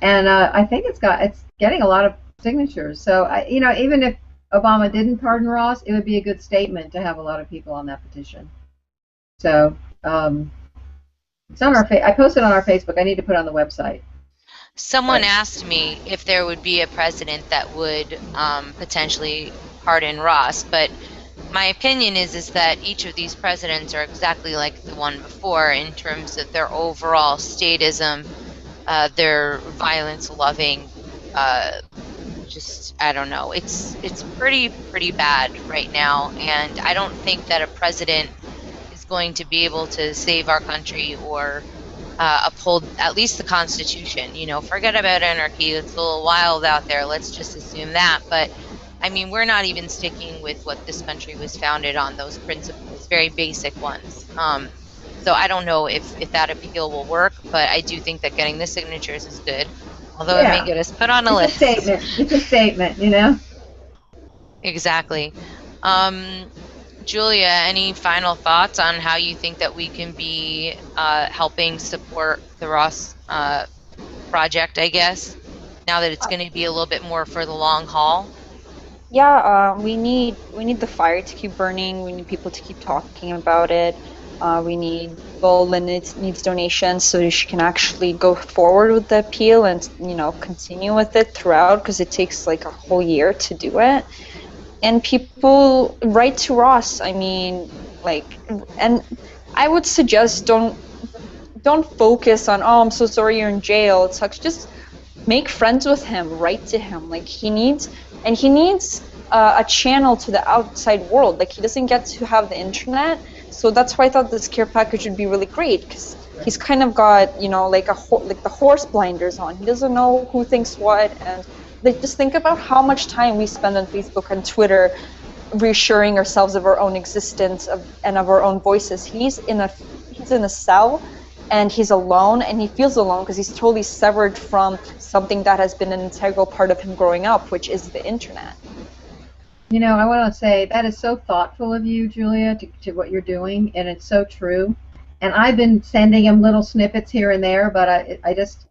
And I think it's getting a lot of signatures. So you know, even if Obama didn't pardon Ross, it would be a good statement to have a lot of people on that petition. So it's on our I posted on our Facebook. I need to put it on the website. Someone asked me if there would be a president that would potentially pardon Ross, but my opinion is that each of these presidents are exactly like the one before in terms of their overall statism. Their violence-loving, just I don't know. It's pretty bad right now, and I don't think that a president is going to be able to save our country or uphold at least the Constitution. You know, forget about anarchy. It's a little wild out there. Let's just assume that. But I mean, we're not even sticking with what this country was founded on, those principles, very basic ones. So I don't know if that appeal will work, but I do think that getting the signatures is good, although it may get us put on a list. It's a statement, you know? Exactly. Julia, any final thoughts on how you think that we can be helping support the Ross project, I guess, now that it's going to be a little bit more for the long haul? Yeah, we need the fire to keep burning. We need people to keep talking about it. We need Lyn needs donations so that she can actually go forward with the appeal and continue with it throughout, because it takes like a whole year to do it. And people write to Ross. I mean, and I would suggest don't focus on, oh, I'm so sorry you're in jail. It sucks. Just make friends with him. Write to him. Like he needs a channel to the outside world. Like he doesn't get to have the internet. So that's why I thought this care package would be really great, because he's kind of got like the horse blinders on. He doesn't know who thinks what, and just think about how much time we spend on Facebook and Twitter reassuring ourselves of our own existence and of our own voices. He's in a cell, and he's alone, and he feels alone because he's totally severed from something that has been an integral part of him growing up, which is the internet. I want to say that is so thoughtful of you, Julia, to what you're doing, and it's so true. And I've been sending him little snippets here and there, but I just,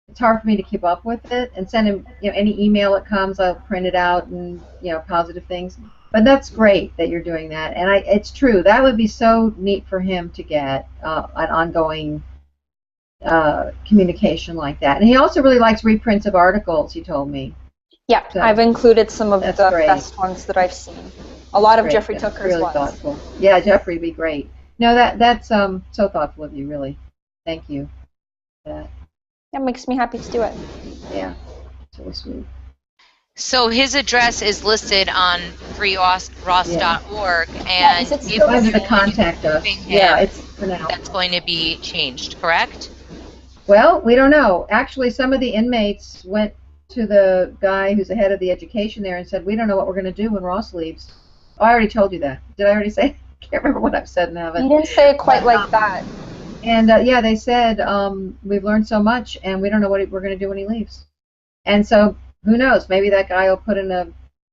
it's hard for me to keep up with it. And send him, any email that comes, I'll print it out and, positive things. But that's great that you're doing that, and it's true. That would be so neat for him to get an ongoing communication like that. And he also really likes reprints of articles, he told me. Yeah, so I've included some of the best ones that I've seen. A lot of Jeffrey Tucker's really ones. Thoughtful. Yeah, Jeffrey would be great. No, that's so thoughtful of you, really. Thank you. That makes me happy to do it. Yeah, it's really sweet. So his address is listed on freeross.org, and if you want to contact us, it's for now. That's going to be changed, correct? Well, we don't know. Actually, some of the inmates went to the guy who's the head of the education there and said, we don't know what we're going to do when Ross leaves. Oh, I already told you that. Did I already say? I can't remember what I've said now. You didn't say it quite like that. And they said, we've learned so much, and we don't know what we're going to do when he leaves. And so, who knows? Maybe that guy will put in a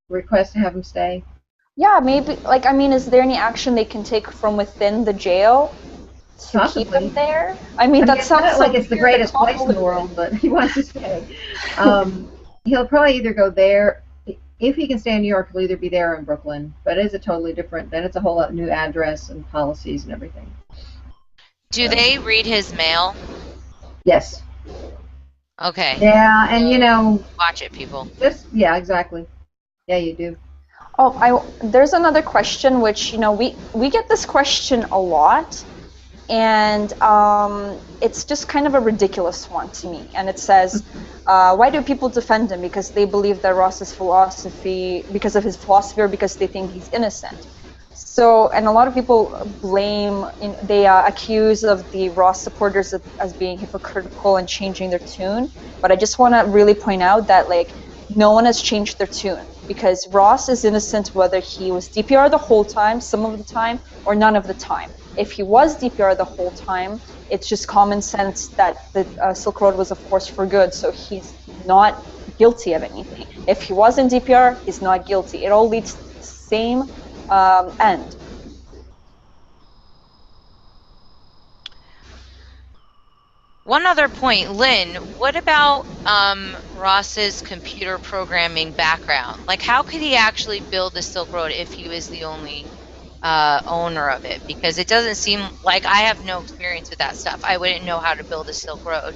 request to have him stay. Yeah, maybe. Is there any action they can take from within the jail to Possibly. Keep him there? That sounds like it's the greatest place in the world, but he wants to stay. He'll probably either go there. If he can stay in New York, he'll either be there or in Brooklyn. But it is a totally different. Then it's a whole new address and policies and everything. Do they read his mail? Yes. Okay. Yeah, and watch it, people. Yeah, exactly. Yeah, you do. Oh, there's another question which we get this question a lot, and it's just kind of a ridiculous one to me. And it says, why do people defend him? Because they believe that Ross's philosophy, because of his philosophy, or because they think he's innocent. So, and a lot of people they accuse of the Ross supporters as being hypocritical and changing their tune. But I just want to really point out that no one has changed their tune, because Ross is innocent whether he was DPR the whole time, some of the time, or none of the time. If he was DPR the whole time, it's just common sense that the Silk Road was a force for good, so he's not guilty of anything. If he wasn't DPR, he's not guilty. It all leads to the same end. One other point, Lyn, what about Ross's computer programming background? How could he actually build the Silk Road if he was the only owner of it? Because it doesn't seem like, I have no experience with that stuff. I wouldn't know how to build a Silk Road.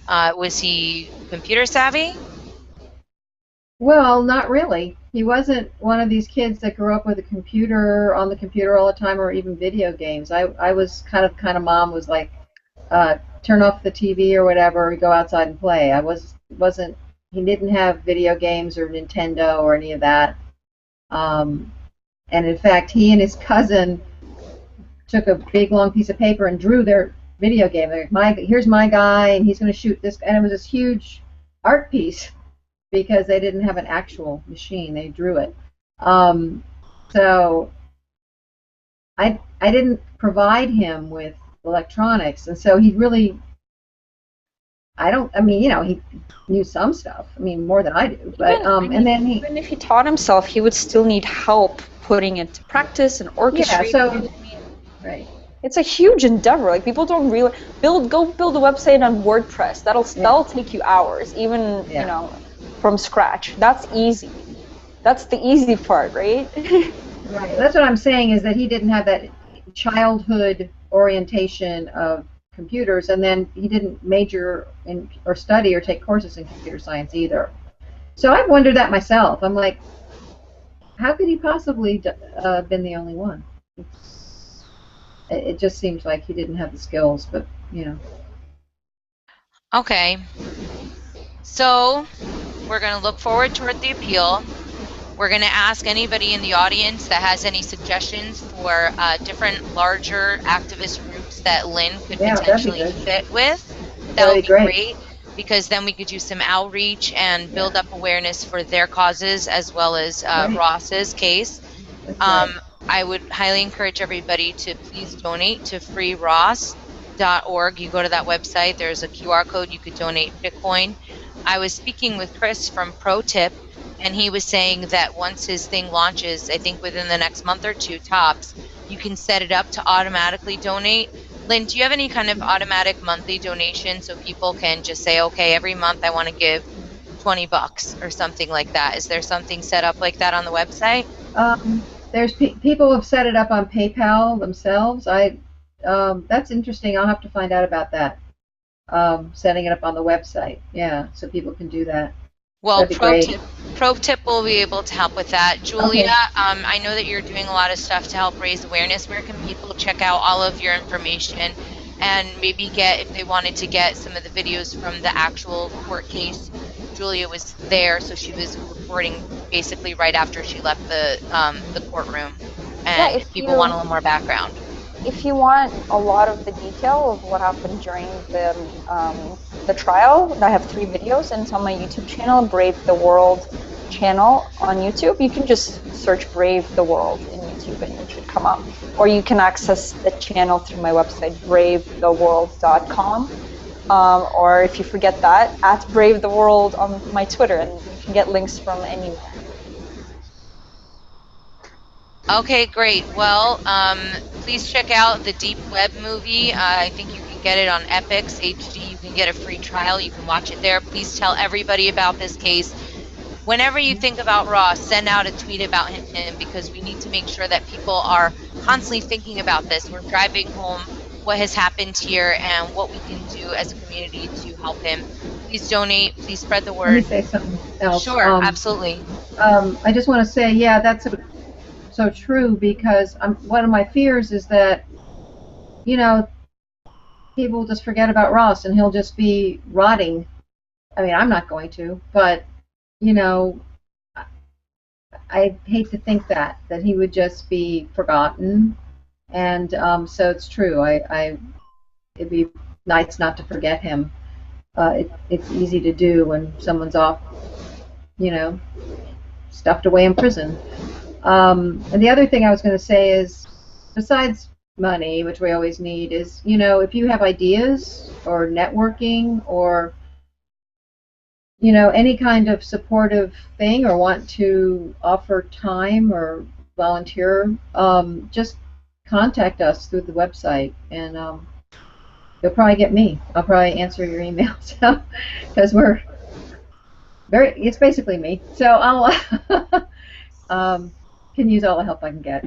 Was he computer savvy? Well, not really. He wasn't one of these kids that grew up with a computer, on the computer all the time, or even video games. I was kind of mom was like, turn off the TV or whatever, go outside and play. He didn't have video games or Nintendo or any of that. And in fact, he and his cousin took a big long piece of paper and drew their video game. Here's my guy, and he's going to shoot this, and it was this huge art piece, because they didn't have an actual machine. They drew it. So I didn't provide him with electronics, and so he really, he knew some stuff. More than I do. But even if he taught himself, he would still need help putting it to practice and orchestrating. Yeah, right. It's a huge endeavor. People don't really go build a website on WordPress. That'll take you hours, even from scratch. That's easy. That's the easy part, right? Right. That's what I'm saying, is that he didn't have that childhood orientation of computers, and then he didn't major in or study or take courses in computer science either. So I've wondered that myself. I'm like, how could he possibly been the only one? It just seems like he didn't have the skills, but Okay. So we're going to look forward toward the appeal. We're going to ask anybody in the audience that has any suggestions for different larger activist groups that Lyn could potentially fit with. That would be great, because then we could do some outreach and build up awareness for their causes as well as Ross's case. I would highly encourage everybody to please donate to freeross.org. You go to that website, there's a QR code, you could donate Bitcoin. I was speaking with Chris from Pro Tip, and he was saying that once his thing launches, I think within the next month or two tops, you can set it up to automatically donate. Lyn, do you have any kind of automatic monthly donation so people can just say, okay, every month I want to give $20 or something like that? Is there something set up like that on the website? There's people have set it up on PayPal themselves. That's interesting. I'll have to find out about that. Setting it up on the website, so people can do that. Well, Pro Tip will be able to help with that. Julia, I know that you're doing a lot of stuff to help raise awareness. Where can people check out all of your information and maybe get, if they wanted to get some of the videos from the actual court case? Julia was there, so she was reporting basically right after she left the courtroom. And if people want a little more background. If you want a lot of the detail of what happened during the trial, I have 3 videos, and it's on my YouTube channel, Brave the World channel on YouTube. You can just search Brave the World in YouTube and it should come up. Or you can access the channel through my website, bravetheworld.com. Or if you forget that, at Brave the World on my Twitter, and you can get links from anywhere. Okay, great. Well, please check out the Deep Web movie. I think you can get it on Epix HD. You can get a free trial. You can watch it there. Please tell everybody about this case. Whenever you think about Ross, send out a tweet about him, because we need to make sure that people are constantly thinking about this. We're driving home what has happened here and what we can do as a community to help him. Please donate. Please spread the word. Let me say something else. Sure, absolutely. I just want to say, that's so true, because one of my fears is that, people will just forget about Ross and he'll just be rotting. I mean, I'm not going to, but, I hate to think that he would just be forgotten. And so it's true. It'd be nice not to forget him. It's easy to do when someone's off, stuffed away in prison. And the other thing I was going to say is, besides money, which we always need, is, if you have ideas or networking or, any kind of supportive thing, or want to offer time or volunteer, just contact us through the website, and you'll probably get me. I'll probably answer your emails, because it's basically me. So I'll can use all the help I can get.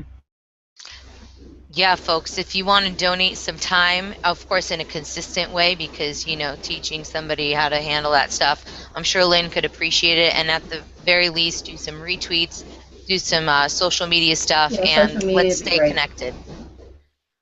Yeah, folks, if you want to donate some time, of course in a consistent way, because, teaching somebody how to handle that stuff, I'm sure Lyn could appreciate it, and at the very least do some retweets, do some social media stuff, and let's stay connected.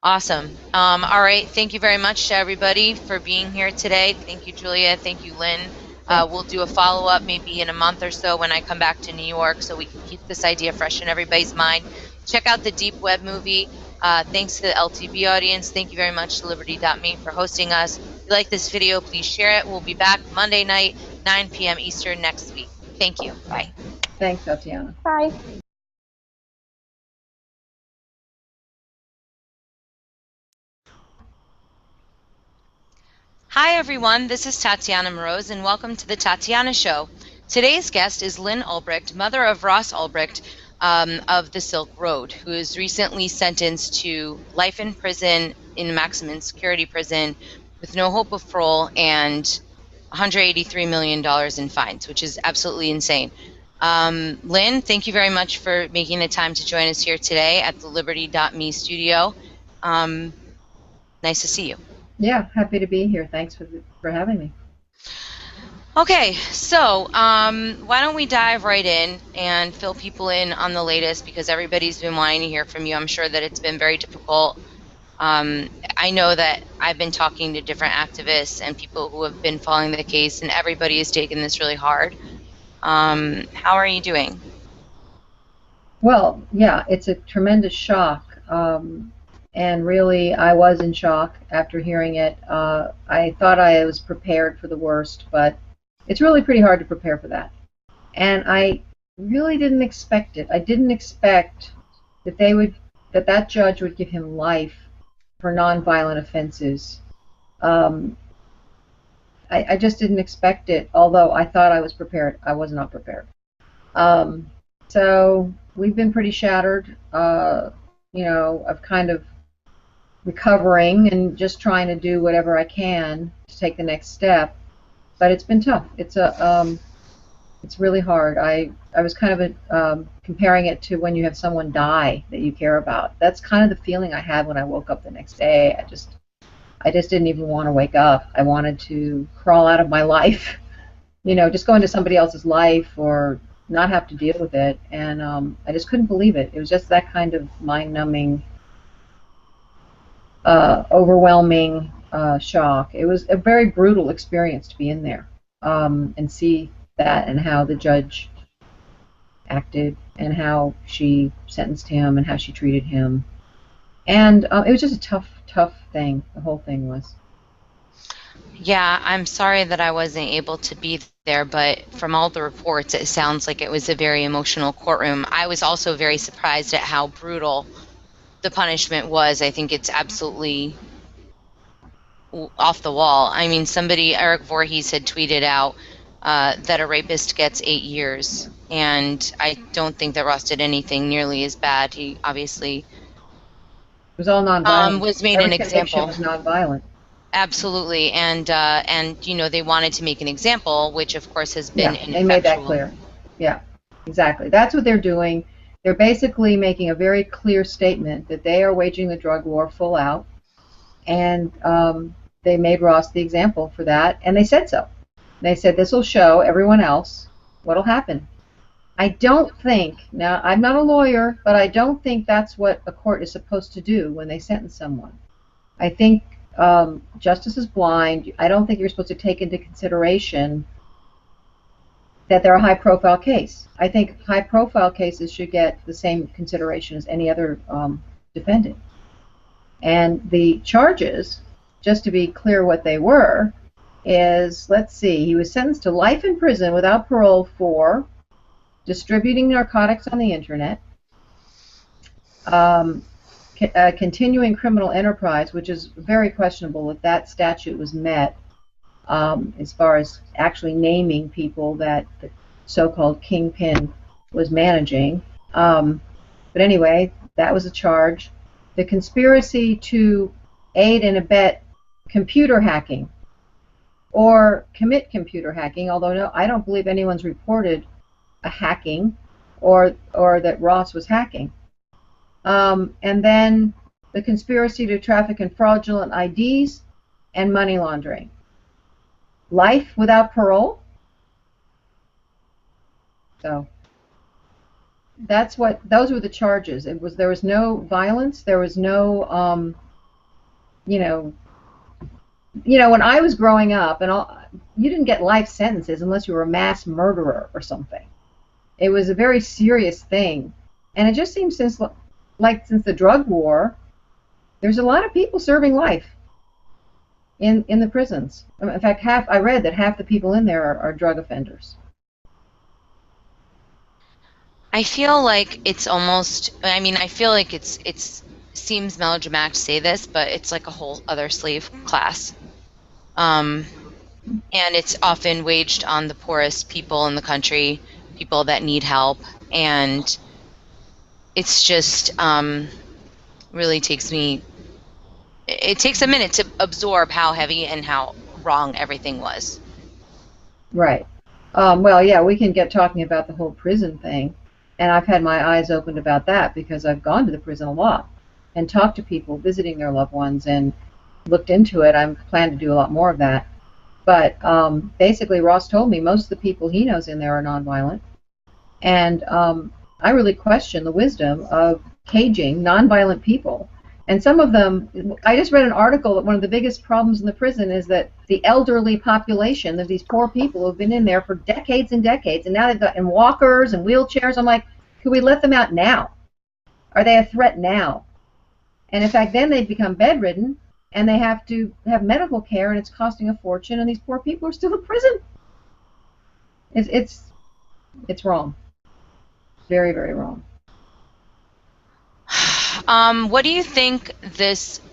Awesome. All right, thank you very much to everybody for being here today. Thank you, Julia. Thank you, Lyn. We'll do a follow-up maybe in a month or so when I come back to New York, so we can keep this idea fresh in everybody's mind. Check out the Deep Web movie. Thanks to the LTV audience. Thank you very much to Liberty.me for hosting us. If you like this video, please share it. We'll be back Monday night, 9 p.m. Eastern next week. Thank you. Bye. Thanks, Tatiana. Bye. Hi, everyone. This is Tatiana Moroz, and welcome to the Tatiana Show. Today's guest is Lyn Ulbricht, mother of Ross Ulbricht, of the Silk Road, who is recently sentenced to life in prison, in maximum security prison, with no hope of parole and $183 million in fines, which is absolutely insane. Lyn, thank you very much for making the time to join us here today at the Liberty.me studio. Nice to see you. Yeah, happy to be here. Thanks for having me. Okay, so why don't we dive right in and fill people in on the latest, because everybody's been wanting to hear from you. I'm sure that it's been very difficult. I know that I've been talking to different activists and people who have been following the case, and everybody has taken this really hard. How are you doing? Well, yeah, it's a tremendous shock. And really, I was in shock after hearing it. I thought I was prepared for the worst, but it's really pretty hard to prepare for that. And I really didn't expect it. I didn't expect that that judge would give him life for nonviolent offenses. I just didn't expect it, although I thought I was prepared. I was not prepared. So we've been pretty shattered. Of kind of recovering and just trying to do whatever I can to take the next step. But it's been tough. It's really hard. I was kind of comparing it to when you have someone die that you care about. That's kind of the feeling I had when I woke up the next day. I just didn't even want to wake up. I wanted to crawl out of my life, just go into somebody else's life or not have to deal with it. And I just couldn't believe it. It was just that kind of mind-numbing, overwhelming shock. It was a very brutal experience to be in there and see that and how the judge acted and how she sentenced him and how she treated him. And it was just a tough thing. The whole thing was. Yeah, I'm sorry that I wasn't able to be there, but from all the reports, it sounds like it was a very emotional courtroom. I was also very surprised at how brutal the punishment was. I think it's absolutely off the wall. I mean, Eric Voorhees had tweeted out that a rapist gets 8 years, and I don't think that Ross did anything nearly as bad. He obviously It was all nonviolent. was made Every an example. conviction was nonviolent. Absolutely, and they wanted to make an example, which of course has been ineffectual. They made that clear. Yeah, exactly. That's what they're doing. They're basically making a very clear statement that they are waging the drug war full out, and they made Ross the example for that, and they said so. They said this will show everyone else what will happen. I don't think, now I'm not a lawyer, but I don't think that's what a court is supposed to do when they sentence someone. I think justice is blind. I don't think you're supposed to take into consideration that they're a high-profile case. I think high-profile cases should get the same consideration as any other defendant. And the charges, just to be clear what they were, is, let's see, he was sentenced to life in prison without parole for distributing narcotics on the internet, continuing criminal enterprise, which is very questionable if that statute was met as far as actually naming people that the so-called kingpin was managing. But anyway, that was a charge. The conspiracy to aid and abet computer hacking or commit computer hacking, although no, I don't believe anyone's reported a hacking or that Ross was hacking. And then the conspiracy to traffic in fraudulent IDs and money laundering. Life without parole. So those were the charges. There was no violence. There was no when I was growing up, you didn't get life sentences unless you were a mass murderer or something. It was a very serious thing, and it just seems since the drug war, there's a lot of people serving life in the prisons. In fact, I read that half the people in there are drug offenders. I feel like it's almost, I feel like it seems melodramatic to say this, but it's like a whole other slave class. And it's often waged on the poorest people in the country, people that need help, and it's just really takes a minute to absorb how heavy and how wrong everything was. Right. Well, yeah, we can get talking about the whole prison thing, and I've had my eyes opened about that because I've gone to the prison a lot and talked to people visiting their loved ones and looked into it. I'm planning to do a lot more of that. But basically, Ross told me most of the people he knows in there are nonviolent, and I really question the wisdom of caging nonviolent people. And some of them, I just read an article that one of the biggest problems in the prison is that the elderly population of these poor people who have been in there for decades and decades, and now they've got in walkers and wheelchairs. I'm like, could we let them out now? Are they a threat now? And in fact, then they become bedridden, and they have to have medical care, and it's costing a fortune, and these poor people are still in prison. It's wrong. Very, very wrong. What do you think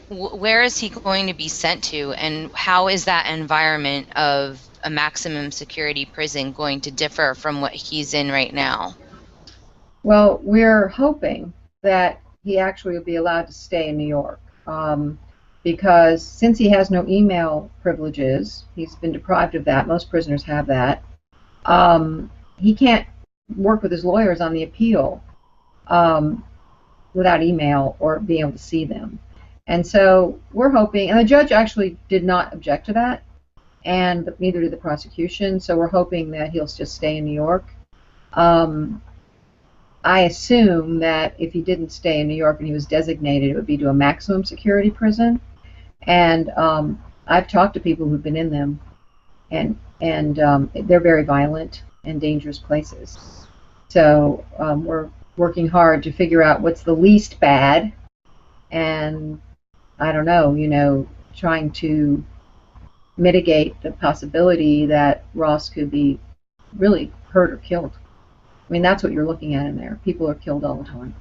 where is he going to be sent to, and how is that environment of a maximum security prison going to differ from what he's in right now? Well, we're hoping that he actually will be allowed to stay in New York, because since he has no email privileges, he's been deprived of that. Most prisoners have that. He can't work with his lawyers on the appeal without email or being able to see them. And so we're hoping, and the judge actually did not object to that, and neither did the prosecution, so we're hoping that he'll just stay in New York. I assume that if he didn't stay in New York and he was designated, it would be to a maximum security prison. And I've talked to people who've been in them, and they're very violent and dangerous places. So we're working hard to figure out what's the least bad, and I don't know, trying to mitigate the possibility that Ross could be really hurt or killed. I mean, that's what you're looking at in there. People are killed all the time.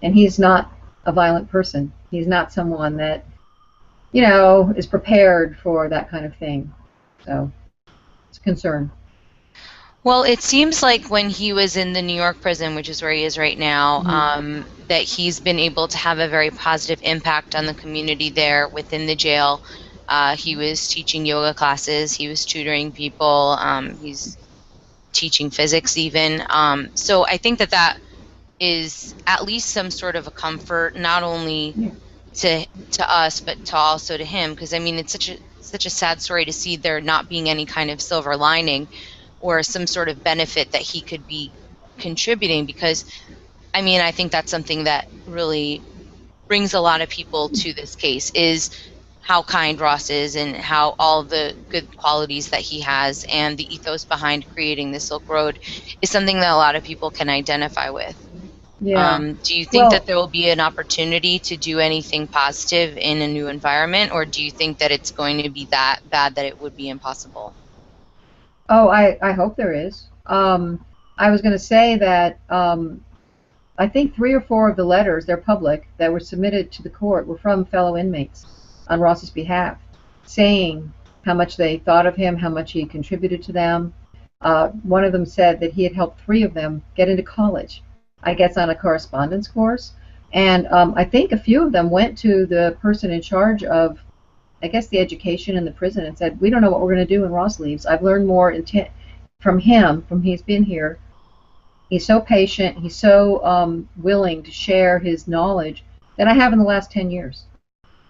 And he's not a violent person. He's not someone that, is prepared for that kind of thing. So it's a concern. Well, it seems like when he was in the New York prison, which is where he is right now, that he's been able to have a very positive impact on the community there within the jail. He was teaching yoga classes. He was tutoring people. He's teaching physics even. So I think that is at least some sort of a comfort, not only to us, but also to him. Because, I mean, it's such a sad story to see there not being any kind of silver lining or some sort of benefit that he could be contributing, because I mean, I think that's something that really brings a lot of people to this case, is how kind Ross is and how all the good qualities that he has and the ethos behind creating the Silk Road is something that a lot of people can identify with. Yeah. Do you think that there will be an opportunity to do anything positive in a new environment, or do you think that it's going to be that bad that it would be impossible? Oh, I hope there is. I was going to say that I think 3 or 4 of the letters, they're public, that were submitted to the court were from fellow inmates on Ross's behalf, saying how much they thought of him, how much he contributed to them. One of them said that he had helped 3 of them get into college, I guess on a correspondence course. And I think a few of them went to the person in charge of, I guess, the education in the prison and said, we don't know what we're going to do when Ross leaves. I've learned more from him, from he's been here. He's so patient, he's so willing to share his knowledge than I have in the last 10 years.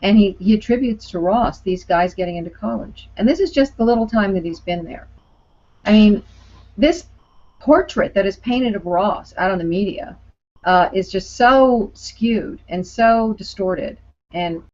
And he attributes to Ross these guys getting into college. And this is just the little time that he's been there. I mean, this portrait that is painted of Ross out on the media is just so skewed and so distorted. And